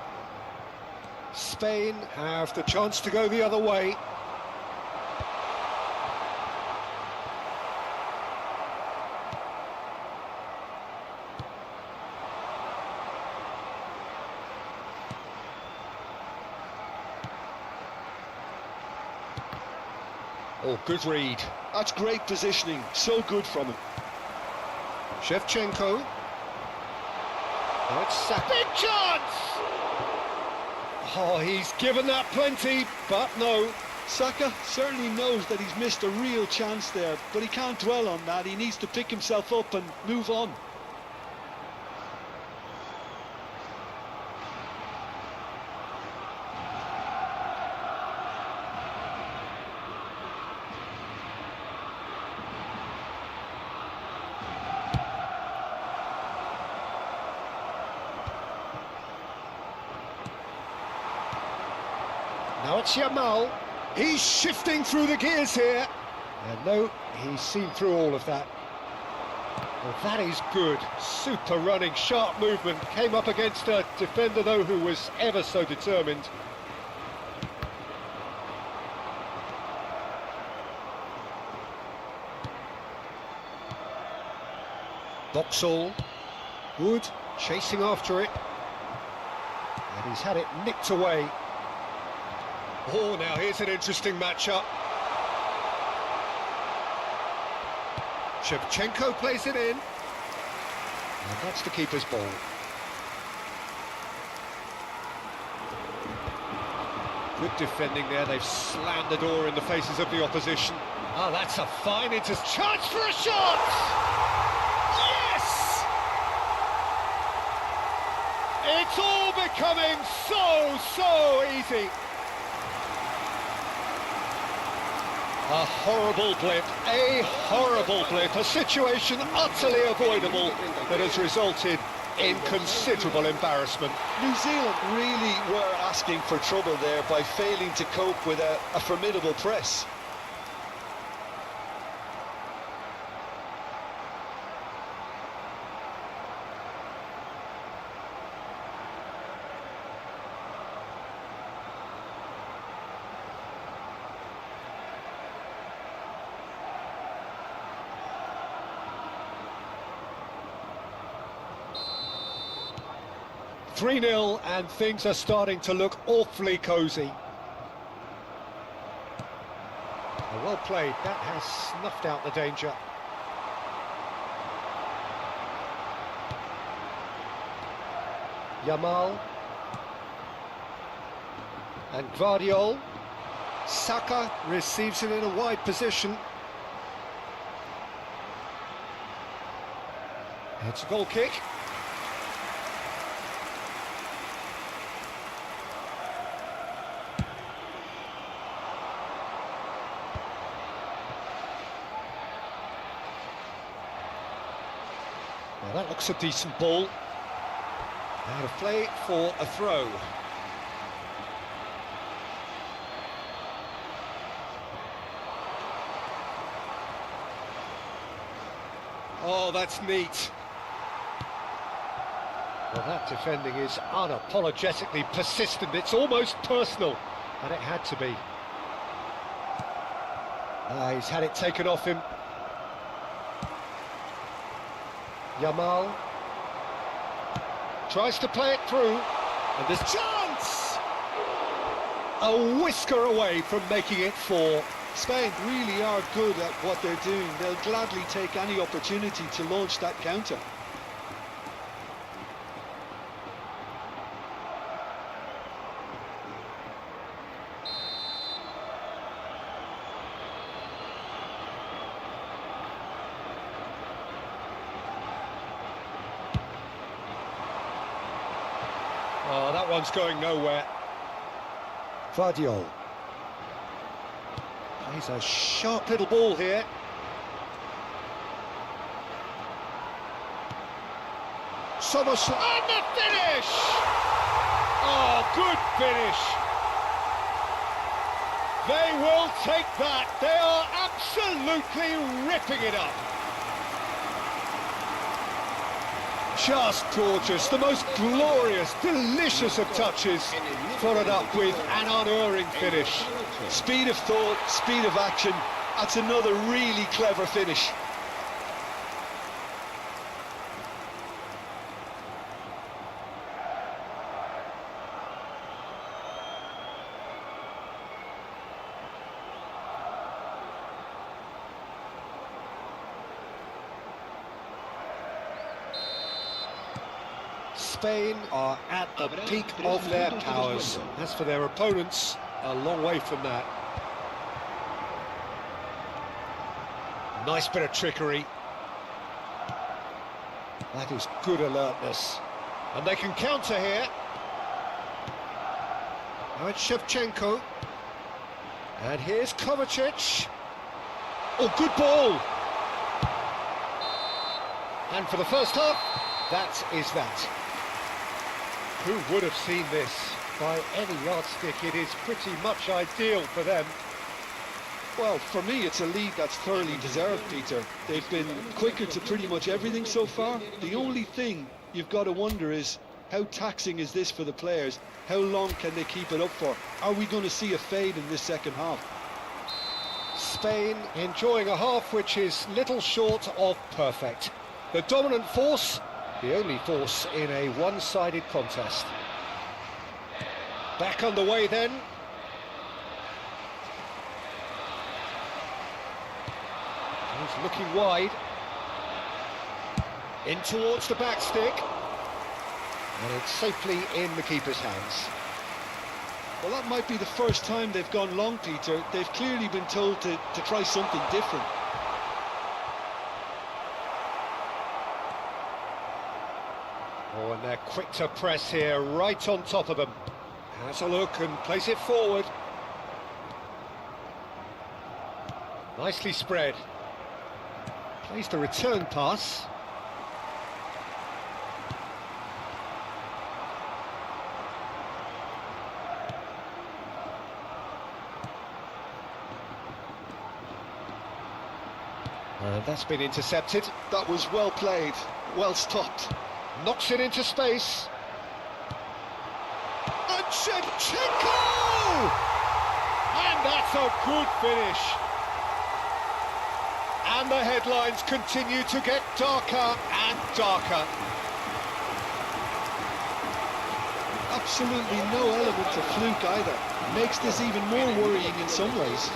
Spain have the chance to go the other way. Oh, good read. That's great positioning, so good from him. Shevchenko. Now it's Saka. Big chance! Oh, he's given that plenty, but no. Saka certainly knows that he's missed a real chance there, but he can't dwell on that. He needs to pick himself up and move on. Now it's Yamal. He's shifting through the gears here. And no, he's seen through all of that. Well, that is good. Super running, sharp movement. Came up against a defender, though, who was ever so determined. Boxall. Wood chasing after it. And he's had it nicked away. Oh, now here's an interesting matchup. Shevchenko plays it in. And that's the keeper's ball. Good defending there. They've slammed the door in the faces of the opposition. Ah, that's a fine chance for a shot! Yes! It's all becoming so easy. A horrible blip, a situation utterly avoidable that has resulted in considerable embarrassment. New Zealand really were asking for trouble there by failing to cope with a formidable press. Three-0, and things are starting to look awfully cosy. Well played, that has snuffed out the danger. Yamal. And Guardiol. Saka receives it in a wide position. It's a goal kick. Now that looks a decent ball. Out of play for a throw. Oh, that's neat. Well, that defending is unapologetically persistent. It's almost personal, and it had to be. He's had it taken off him. Yamal tries to play it through, and there's chance! A whisker away from making it 4. Spain really are good at what they're doing. They'll gladly take any opportunity to launch that counter. Oh, that one's going nowhere. Guardiol. Plays a sharp little ball here. Somerset. And the finish! Oh, good finish. They will take that. They are absolutely ripping it up. Just gorgeous, the most glorious, delicious of touches, followed up with an unerring finish. Speed of thought, speed of action, that's another really clever finish. Spain are at the peak of their powers. As for their opponents, a long way from that. Nice bit of trickery. That is good alertness. And they can counter here. Now it's Shevchenko. And here's Kovacic. Oh, good ball. And for the first half, that is that. Who would have seen this? By any yardstick, it is pretty much ideal for them. Well, for me, it's a lead that's thoroughly deserved, Peter. They've been quicker to pretty much everything so far. The only thing you've got to wonder is, how taxing is this for the players? How long can they keep it up for? Are we going to see a fade in this second half? Spain enjoying a half which is little short of perfect. The dominant force, the only force in a one-sided contest. Back underway then. He's looking wide. In towards the back stick. And it's safely in the keeper's hands. Well, that might be the first time they've gone long, Peter. They've clearly been told to try something different. Oh, and they're quick to press here, right on top of them. Has a look and plays it forward. Nicely spread. Plays the return pass. And that's been intercepted. That was well played, well stopped. Knocks it into space. And Shevchenko! And that's a good finish. And the headlines continue to get darker and darker. Absolutely no element of fluke either. Makes this even more worrying in some ways.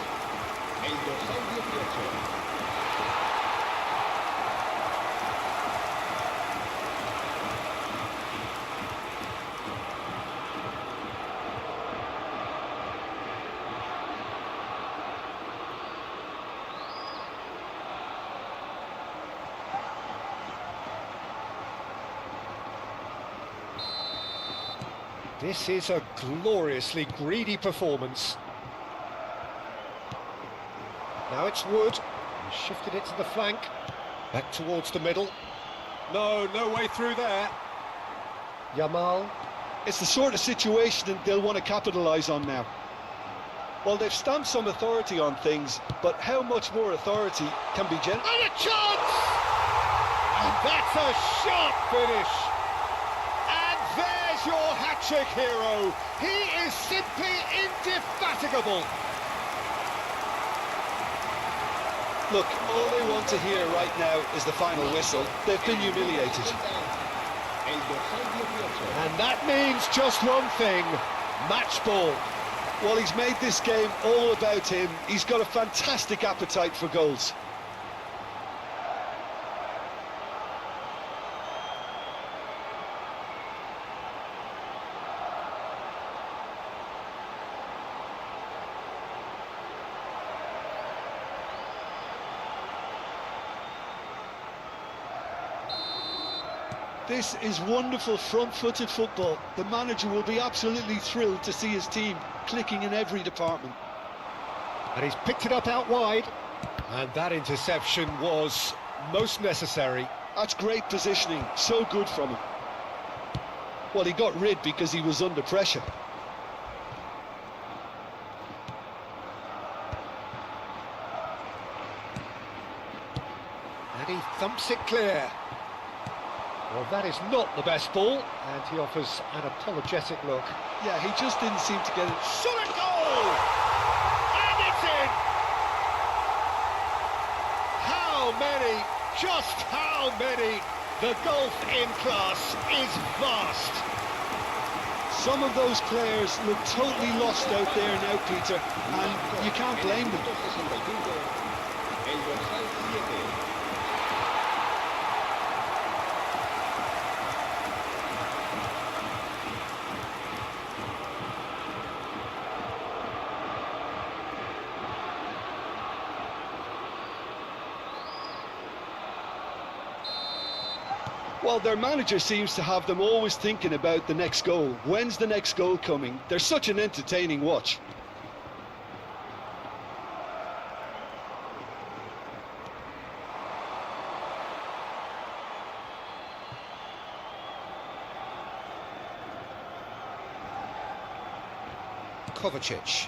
This is a gloriously greedy performance. Now it's Wood. He shifted it to the flank. Back towards the middle. No way through there. Yamal. It's the sort of situation that they'll want to capitalise on now. Well, they've stamped some authority on things, but how much more authority can be generated? And a chance! And that's a sharp finish. And there's your hat-trick hero. He is simply indefatigable. Look, all they want to hear right now is the final whistle. They've been humiliated. And that means just one thing, match ball. Well, he's made this game all about him. He's got a fantastic appetite for goals. This is wonderful front-footed football. The manager will be absolutely thrilled to see his team clicking in every department. And he's picked it up out wide. And that interception was most necessary. That's great positioning, so good from him. Well, he got rid because he was under pressure. And he thumps it clear. Well, that is not the best ball, and he offers an apologetic look. Yeah, he just didn't seem to get it. Shot a goal! And it's in! How many? Just how many? The gulf in class is vast. Some of those players look totally lost out there now, Peter, and you can't blame them. Well, their manager seems to have them always thinking about the next goal. When's the next goal coming? They're such an entertaining watch. Kovacic.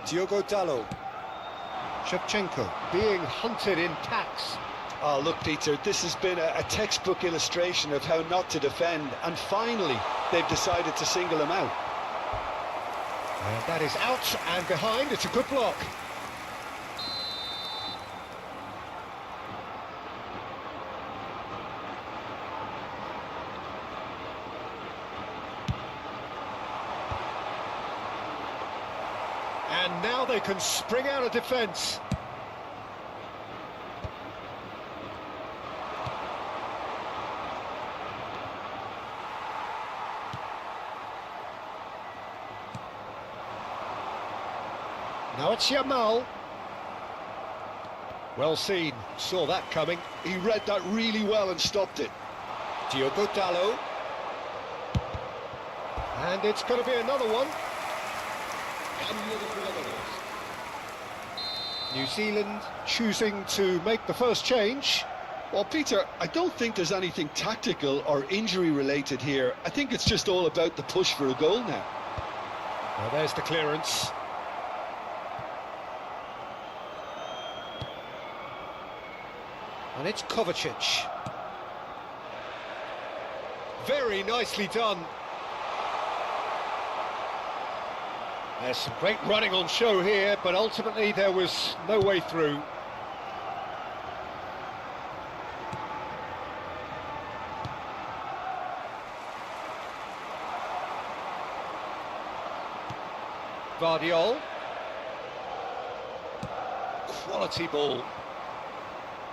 Diogo Dalot. Shevchenko being hunted in packs. Oh, look, Peter, this has been a textbook illustration of how not to defend, and finally they've decided to single him out. And that is out and behind. It's a good block. And now they can spring out of defence. Now it's Yamal. Well seen, saw that coming. He read that really well and stopped it. Diogo Dalot. And it's going to be another one. New Zealand choosing to make the first change. Well, Peter, I don't think there's anything tactical or injury related here. I think it's just all about the push for a goal now. Well, there's the clearance. And it's Kovacic. Very nicely done. There's some great running on show here, but ultimately there was no way through. Vardiol. Quality ball.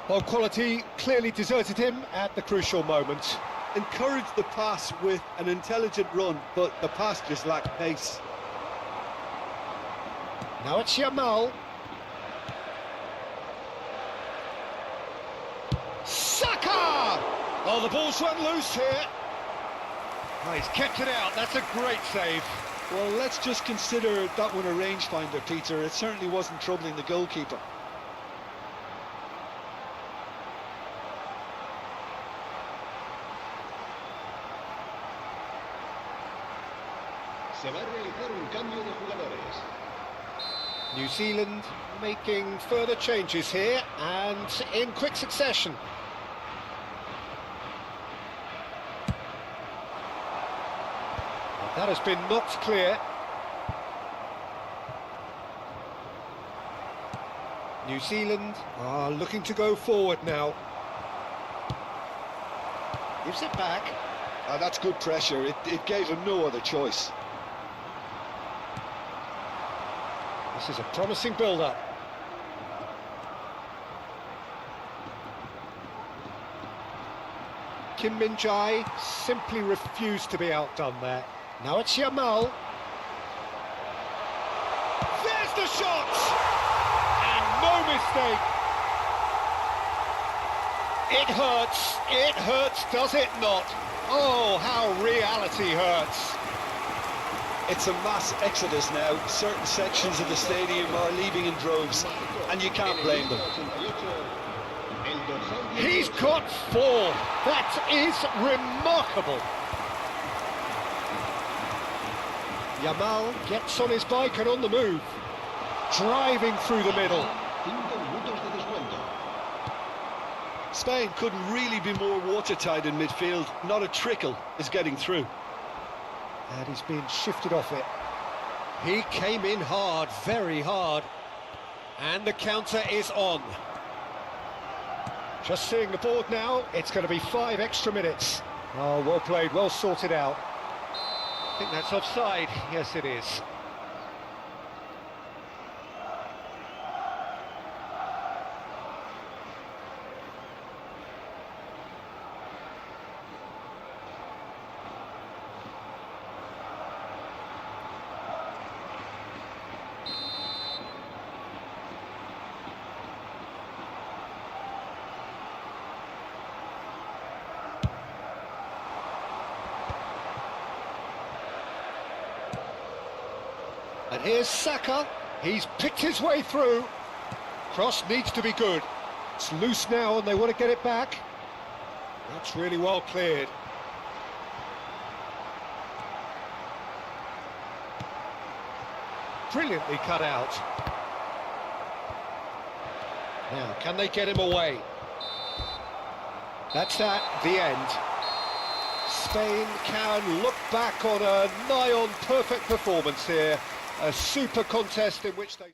Well, quality clearly deserted him at the crucial moment. Encouraged the pass with an intelligent run, but the pass just lacked pace. Now it's Yamal. Saka! Oh, the ball's run loose here. Oh, he's kept it out. That's a great save. Well, let's just consider that one a rangefinder, Peter. It certainly wasn't troubling the goalkeeper. Se va a realizar un cambio de jugadores. New Zealand making further changes here and in quick succession. That has been knocked clear. New Zealand are looking to go forward now. Gives it back. That's good pressure. It gave him no other choice. This is a promising build-up. Kim Min-jae simply refused to be outdone there. Now it's Yamal. There's the shot! And no mistake. It hurts, does it not? Oh, how reality hurts. It's a mass exodus now. Certain sections of the stadium are leaving in droves, and you can't blame them. He's got 4. That is remarkable. Yamal gets on his bike and on the move, driving through the middle. Spain couldn't really be more watertight in midfield. Not a trickle is getting through. And he's being shifted off it. He came in hard, very hard. And the counter is on. Just seeing the board now, it's going to be 5 extra minutes. Oh, well played, well sorted out. I think that's offside. Yes, it is. And here's Saka. He's picked his way through. Cross needs to be good. It's loose now and they want to get it back. That's really well cleared. Brilliantly cut out. Now, can they get him away? That's that, the end. Spain can look back on a nigh-on perfect performance here. A super contest in which they...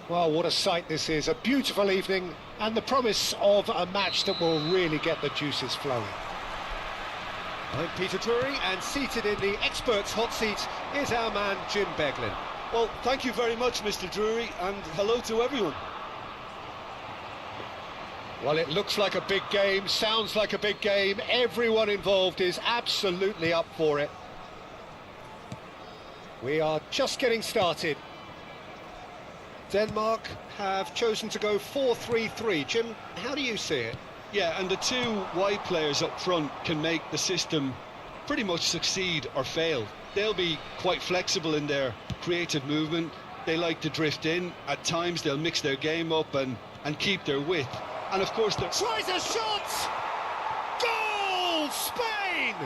Well, what a sight this is. A beautiful evening and the promise of a match that will really get the juices flowing. I'm Peter Drury, and seated in the experts' hot seat is our man Jim Beglin. Well, thank you very much, Mr. Drury, and hello to everyone. Well, it looks like a big game, sounds like a big game. Everyone involved is absolutely up for it. We are just getting started. Denmark have chosen to go 4-3-3. Jim, how do you see it? Yeah, and the two wide players up front can make the system pretty much succeed or fail. They'll be quite flexible in their creative movement. They like to drift in. At times they'll mix their game up and keep their width. And of course they're... Tries a shot! Goal! Spain!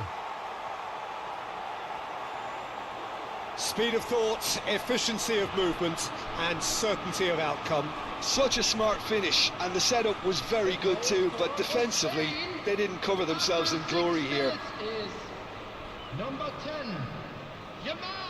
Speed of thought, efficiency of movement and certainty of outcome. Such a smart finish, and the setup was very good too, but defensively they didn't cover themselves in glory here. Is number 10, Yamal.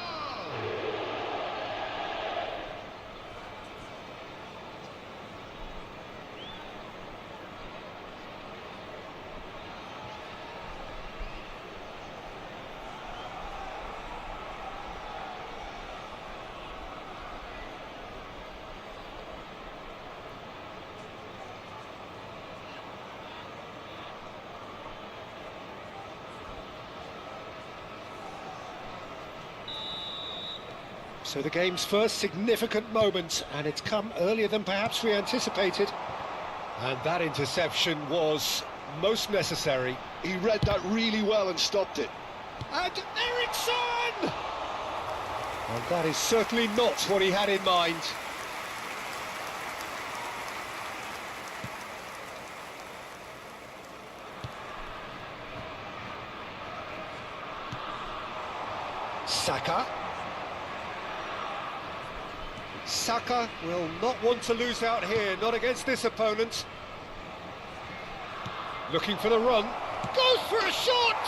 So the game's first significant moment, and it's come earlier than perhaps we anticipated. And that interception was most necessary. He read that really well and stopped it. And Eriksson! And that is certainly not what he had in mind. Saka. Saka will not want to lose out here, not against this opponent. Looking for the run. Goes for a shot!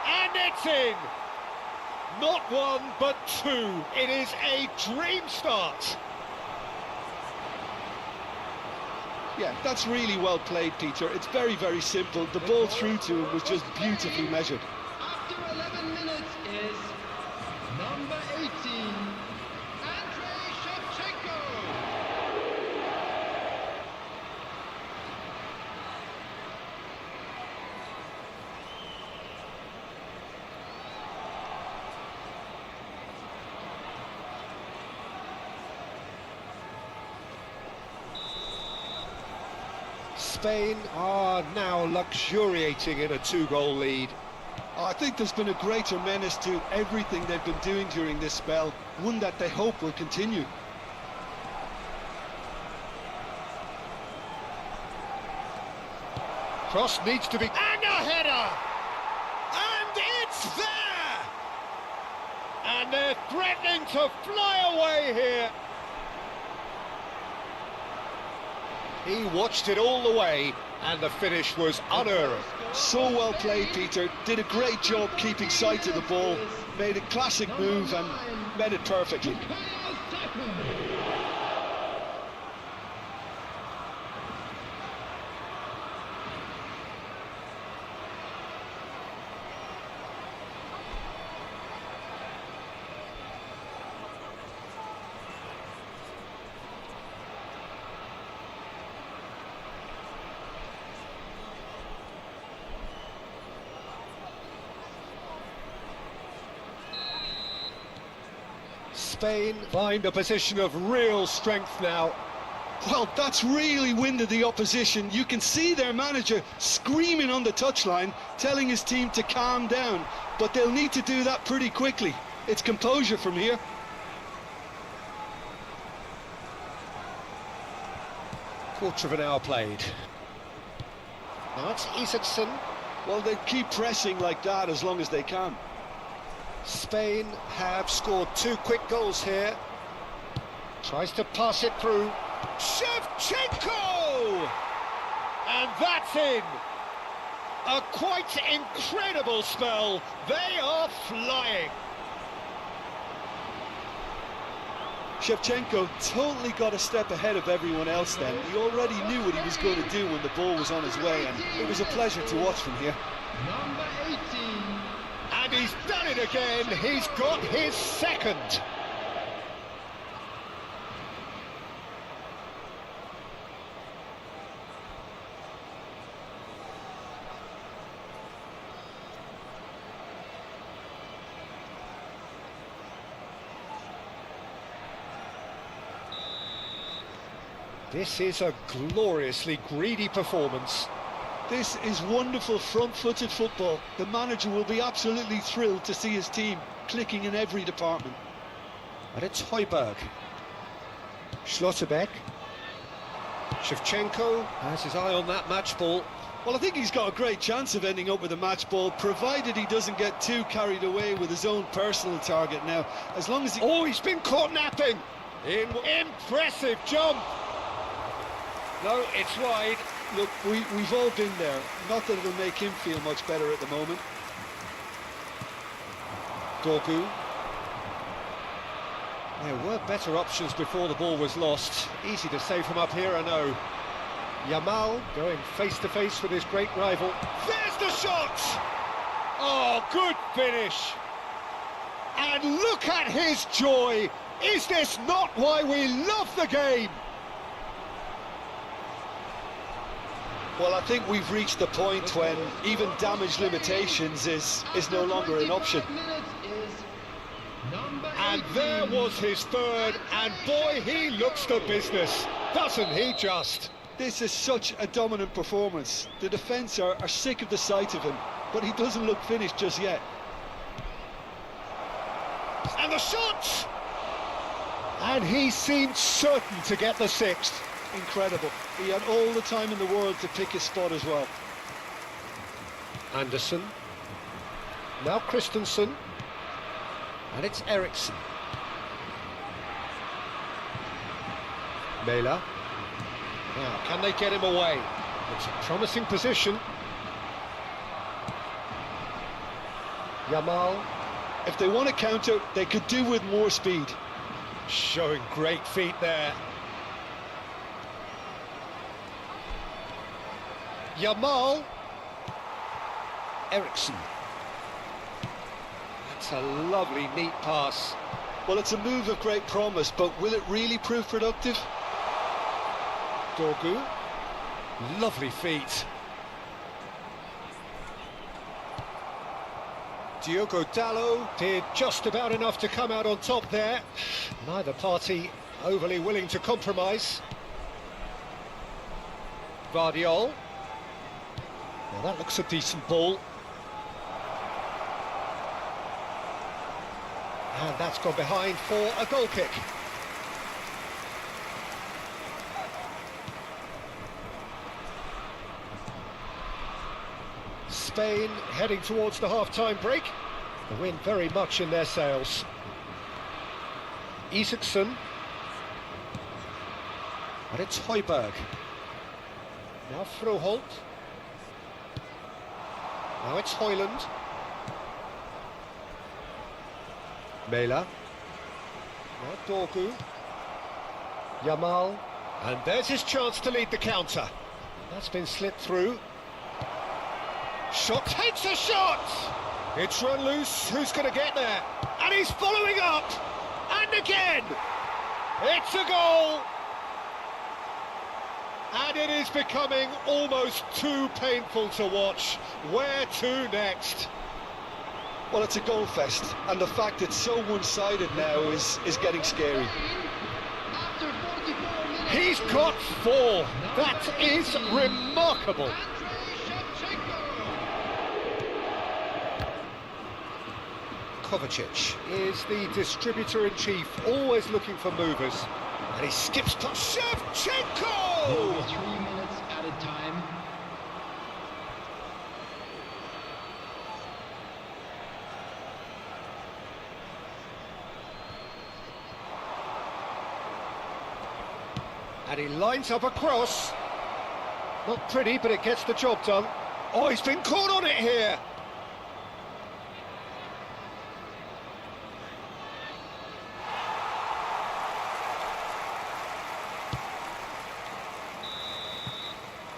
And it's in! Not one, but two. It is a dream start. Yeah, that's really well played, Peter. It's very, very simple. The ball through to him was just beautifully measured. After 11 minutes is number 18, Shevchenko. Spain are now luxuriating in a two-goal lead. I think there's been a greater menace to everything they've been doing during this spell, one that they hope will continue. Cross needs to be... And a header! And it's there! And they're threatening to fly away here. He watched it all the way, and the finish was unerring. So well played, Peter. Did a great job keeping sight of the ball. Made a classic move and met it perfectly. Spain find a position of real strength now. Well, that's really winded the opposition. You can see their manager screaming on the touchline, telling his team to calm down. But they'll need to do that pretty quickly. It's composure from here. Quarter of an hour played. Now it's Isaacson. Well, they keep pressing like that as long as they can. Spain have scored 2 quick goals here. Tries to pass it through. Shevchenko! And that's in. A quite incredible spell. They are flying. Shevchenko totally got a step ahead of everyone else then. He already knew what he was going to do when the ball was on his way, and it was a pleasure to watch from here. Number 18. And he's done it again. He's got his second. This is a gloriously greedy performance. This is wonderful front-footed football. The manager will be absolutely thrilled to see his team clicking in every department. And it's Højbjerg. Schlotterbeck. Shevchenko has his eye on that match ball. Well, I think he's got a great chance of ending up with a match ball, provided he doesn't get too carried away with his own personal target now. As long as he... Oh, he's been caught napping! Impressive jump! No, it's wide. Look, we've all been there. Not that it'll make him feel much better at the moment. Dorgu. There were better options before the ball was lost. Easy to save from up here, I know. Yamal going face-to-face with his great rival. There's the shot! Oh, good finish! And look at his joy! Is this not why we love the game? Well, I think we've reached the point when even damage limitations is no longer an option. And there was his third, and boy, he looks the business, doesn't he just? This is such a dominant performance. The defence are sick of the sight of him, but he doesn't look finished just yet. And the shot! And he seemed certain to get the sixth. Incredible. He had all the time in the world to pick his spot as well. Anderson. Now Christensen. And it's Eriksson. Mela. Now, can they get him away? It's a promising position. Yamal. If they want to counter, they could do with more speed. Showing great feet there. Yamal. Eriksson. That's a lovely, neat pass. Well, it's a move of great promise, but will it really prove productive? Dorgu. Lovely feet. Diogo Dalot did just about enough to come out on top there. Neither party overly willing to compromise. Vardiol. Well, that looks a decent ball. And that's gone behind for a goal kick. Spain heading towards the half-time break. The wind very much in their sails. Isaacson. And it's Højbjerg. Now Froholt. Now it's Højlund. Mela. Now Dorgu. Yamal. And there's his chance to lead the counter. That's been slipped through. Shot, takes a shot! It's run loose, who's going to get there? And he's following up! And again! It's a goal! And it is becoming almost too painful to watch. Where to next? Well, it's a goal fest, and the fact it's so one-sided now is getting scary. After 44 minutes, He's got 4. That is remarkable. Kovacic is the distributor-in-chief, always looking for movers. And he skips past Shevchenko! 3 minutes at a time. And he lines up a cross. Not pretty, but it gets the job done. Oh, he's been caught on it here.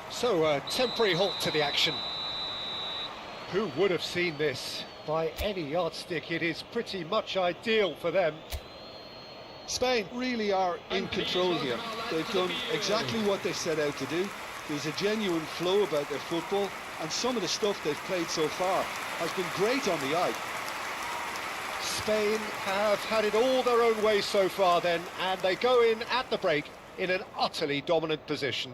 So, a temporary halt to the action. Who would have seen this? By any yardstick, it is pretty much ideal for them. Spain really are in control here. They've done exactly what they set out to do. There's a genuine flow about their football, and some of the stuff they've played so far has been great on the eye. Spain have had it all their own way so far then, and they go in at the break in an utterly dominant position.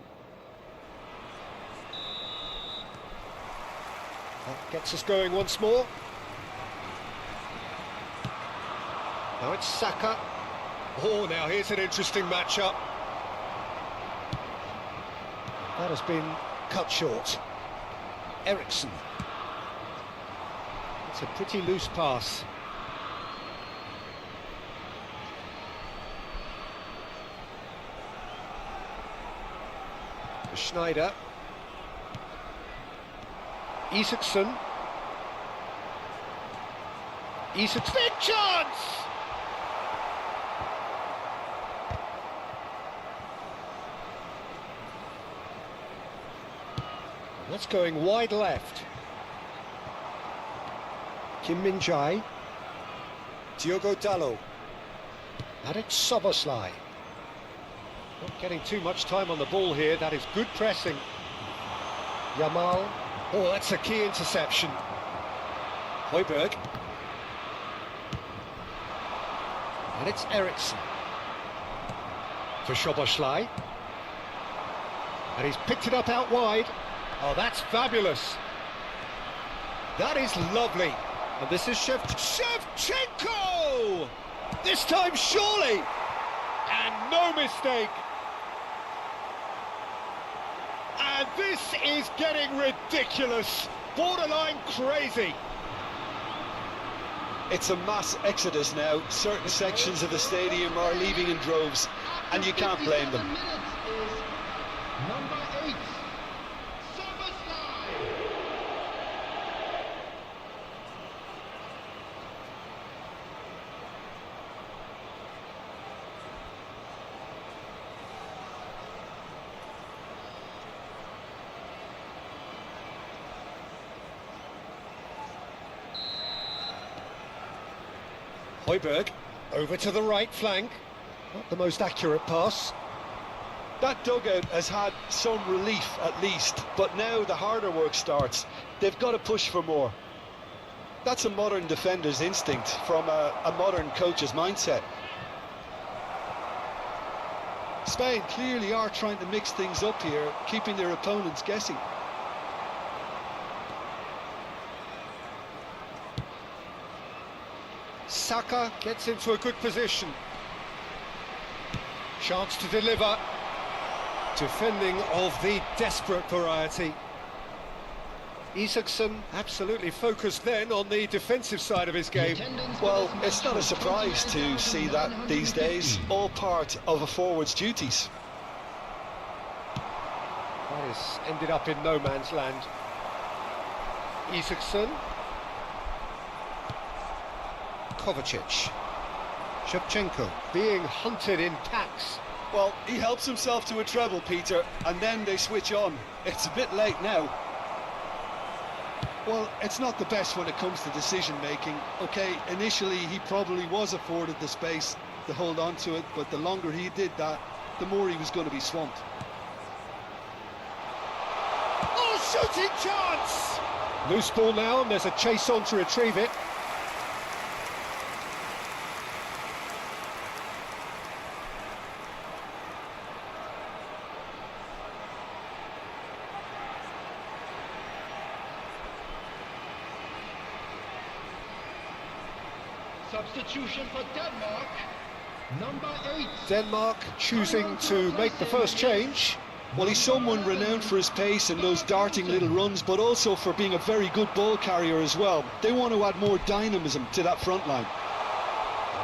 That gets us going once more. Now it's Saka. Oh, now here's an interesting matchup. That has been cut short. Ericsson. It's a pretty loose pass. Schneider. Isaacson. Isaacson. Big chance! That's going wide left. Kim Min-jae. Diogo Dalot. And it's Soboslai. Not getting too much time on the ball here. That is good pressing. Yamal. Oh, that's a key interception. Højbjerg. And it's Ericsson. For Soboslai. And he's picked it up out wide. Oh, that's fabulous. That is lovely. And this is Shevchenko! This time, surely! And no mistake. And this is getting ridiculous. Borderline crazy. It's a mass exodus now. Certain sections of the stadium are leaving in droves, and you can't blame them. Number 8, Soboslai. Højbjerg over to the right flank. Not the most accurate pass. That dugout has had some relief at least, but now the harder work starts. They've got to push for more. That's a modern defender's instinct from a modern coach's mindset. Spain clearly are trying to mix things up here, keeping their opponents guessing. Saka gets into a good position. Chance to deliver. Defending of the desperate variety. Isaacson absolutely focused then on the defensive side of his game. Well, it's not a surprise to see that these days, all part of a forward's duties. That has ended up in no man's land. Isaacson. Kovacic. Shevchenko being hunted in packs. Well, he helps himself to a treble, Peter, and then they switch on. It's a bit late now. Well, it's not the best when it comes to decision-making. OK, initially he probably was afforded the space to hold on to it, but the longer he did that, the more he was going to be swamped. Oh, shooting chance! Loose ball now, and there's a chase on to retrieve it. Substitution for Denmark, number 8. Denmark choosing to make the first change. Well, he's someone renowned for his pace and those darting little runs, but also for being a very good ball carrier as well. They want to add more dynamism to that front line.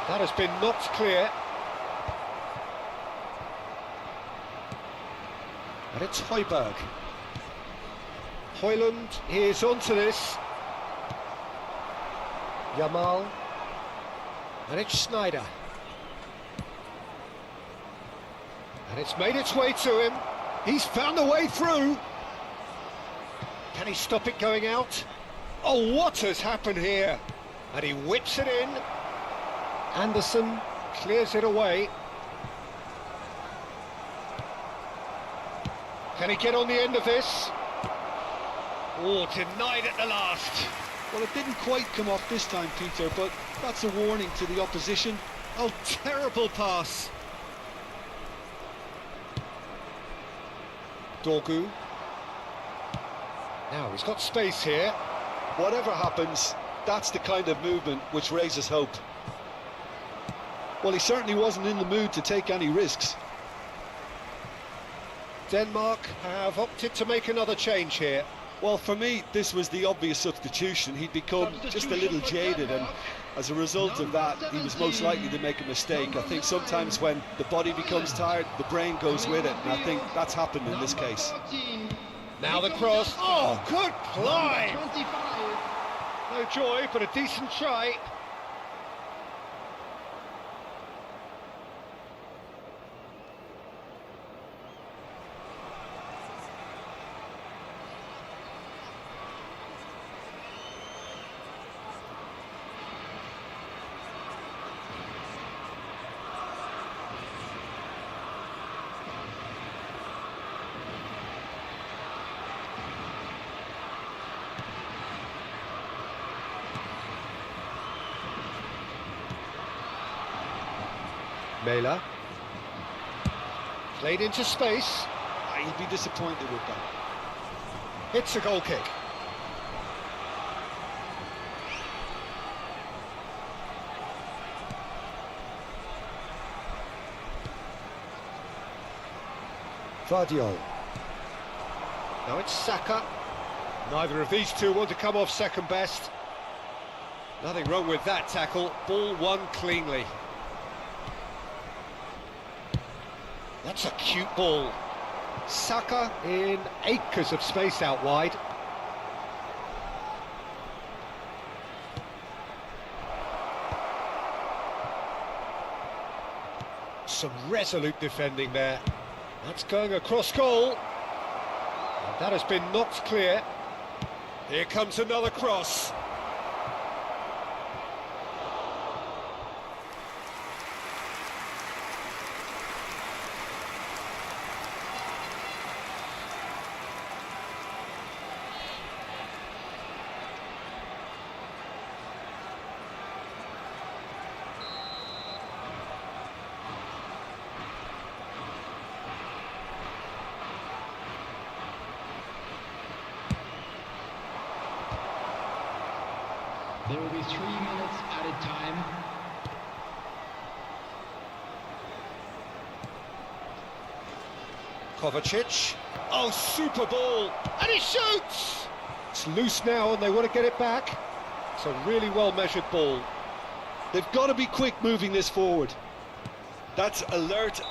That has been knocked clear. And it's Højbjerg. Højlund is onto this. Jamal. And it's Sneijder. And it's made its way to him. He's found a way through. Can he stop it going out? Oh, what has happened here? And he whips it in. Anderson clears it away. Can he get on the end of this? Oh, denied at the last. Well, it didn't quite come off this time, Peter, but that's a warning to the opposition. Oh, terrible pass. Dorgu. Now he's got space here. Whatever happens, that's the kind of movement which raises hope. Well, he certainly wasn't in the mood to take any risks. Denmark have opted to make another change here. Well, for me, this was the obvious substitution. He'd become just a little jaded, and as a result of that, he was most likely to make a mistake. I think sometimes when the body becomes tired, the brain goes with it, and I think that's happened in this case. Now the cross. Oh, good climb! No joy, but a decent try. Mela. Played into space. He'd be disappointed with that. It's a goal kick. Vardiol. Now it's Saka. Neither of these two want to come off second best. Nothing wrong with that tackle. Ball won cleanly. That's a cute ball. Saka in acres of space out wide. Some resolute defending there. That's going across goal. And that has been knocked clear. Here comes another cross. There will be 3 minutes added time. Kovacic. Oh, super ball. And he shoots! It's loose now and they want to get it back. It's a really well-measured ball. They've got to be quick moving this forward. That's alert.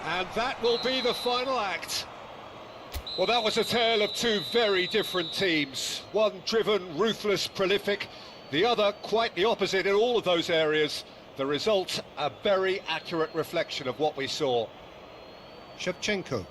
And that will be the final act. Well, that was a tale of two very different teams. One driven, ruthless, prolific. The other quite the opposite in all of those areas. The result, a very accurate reflection of what we saw. Shevchenko.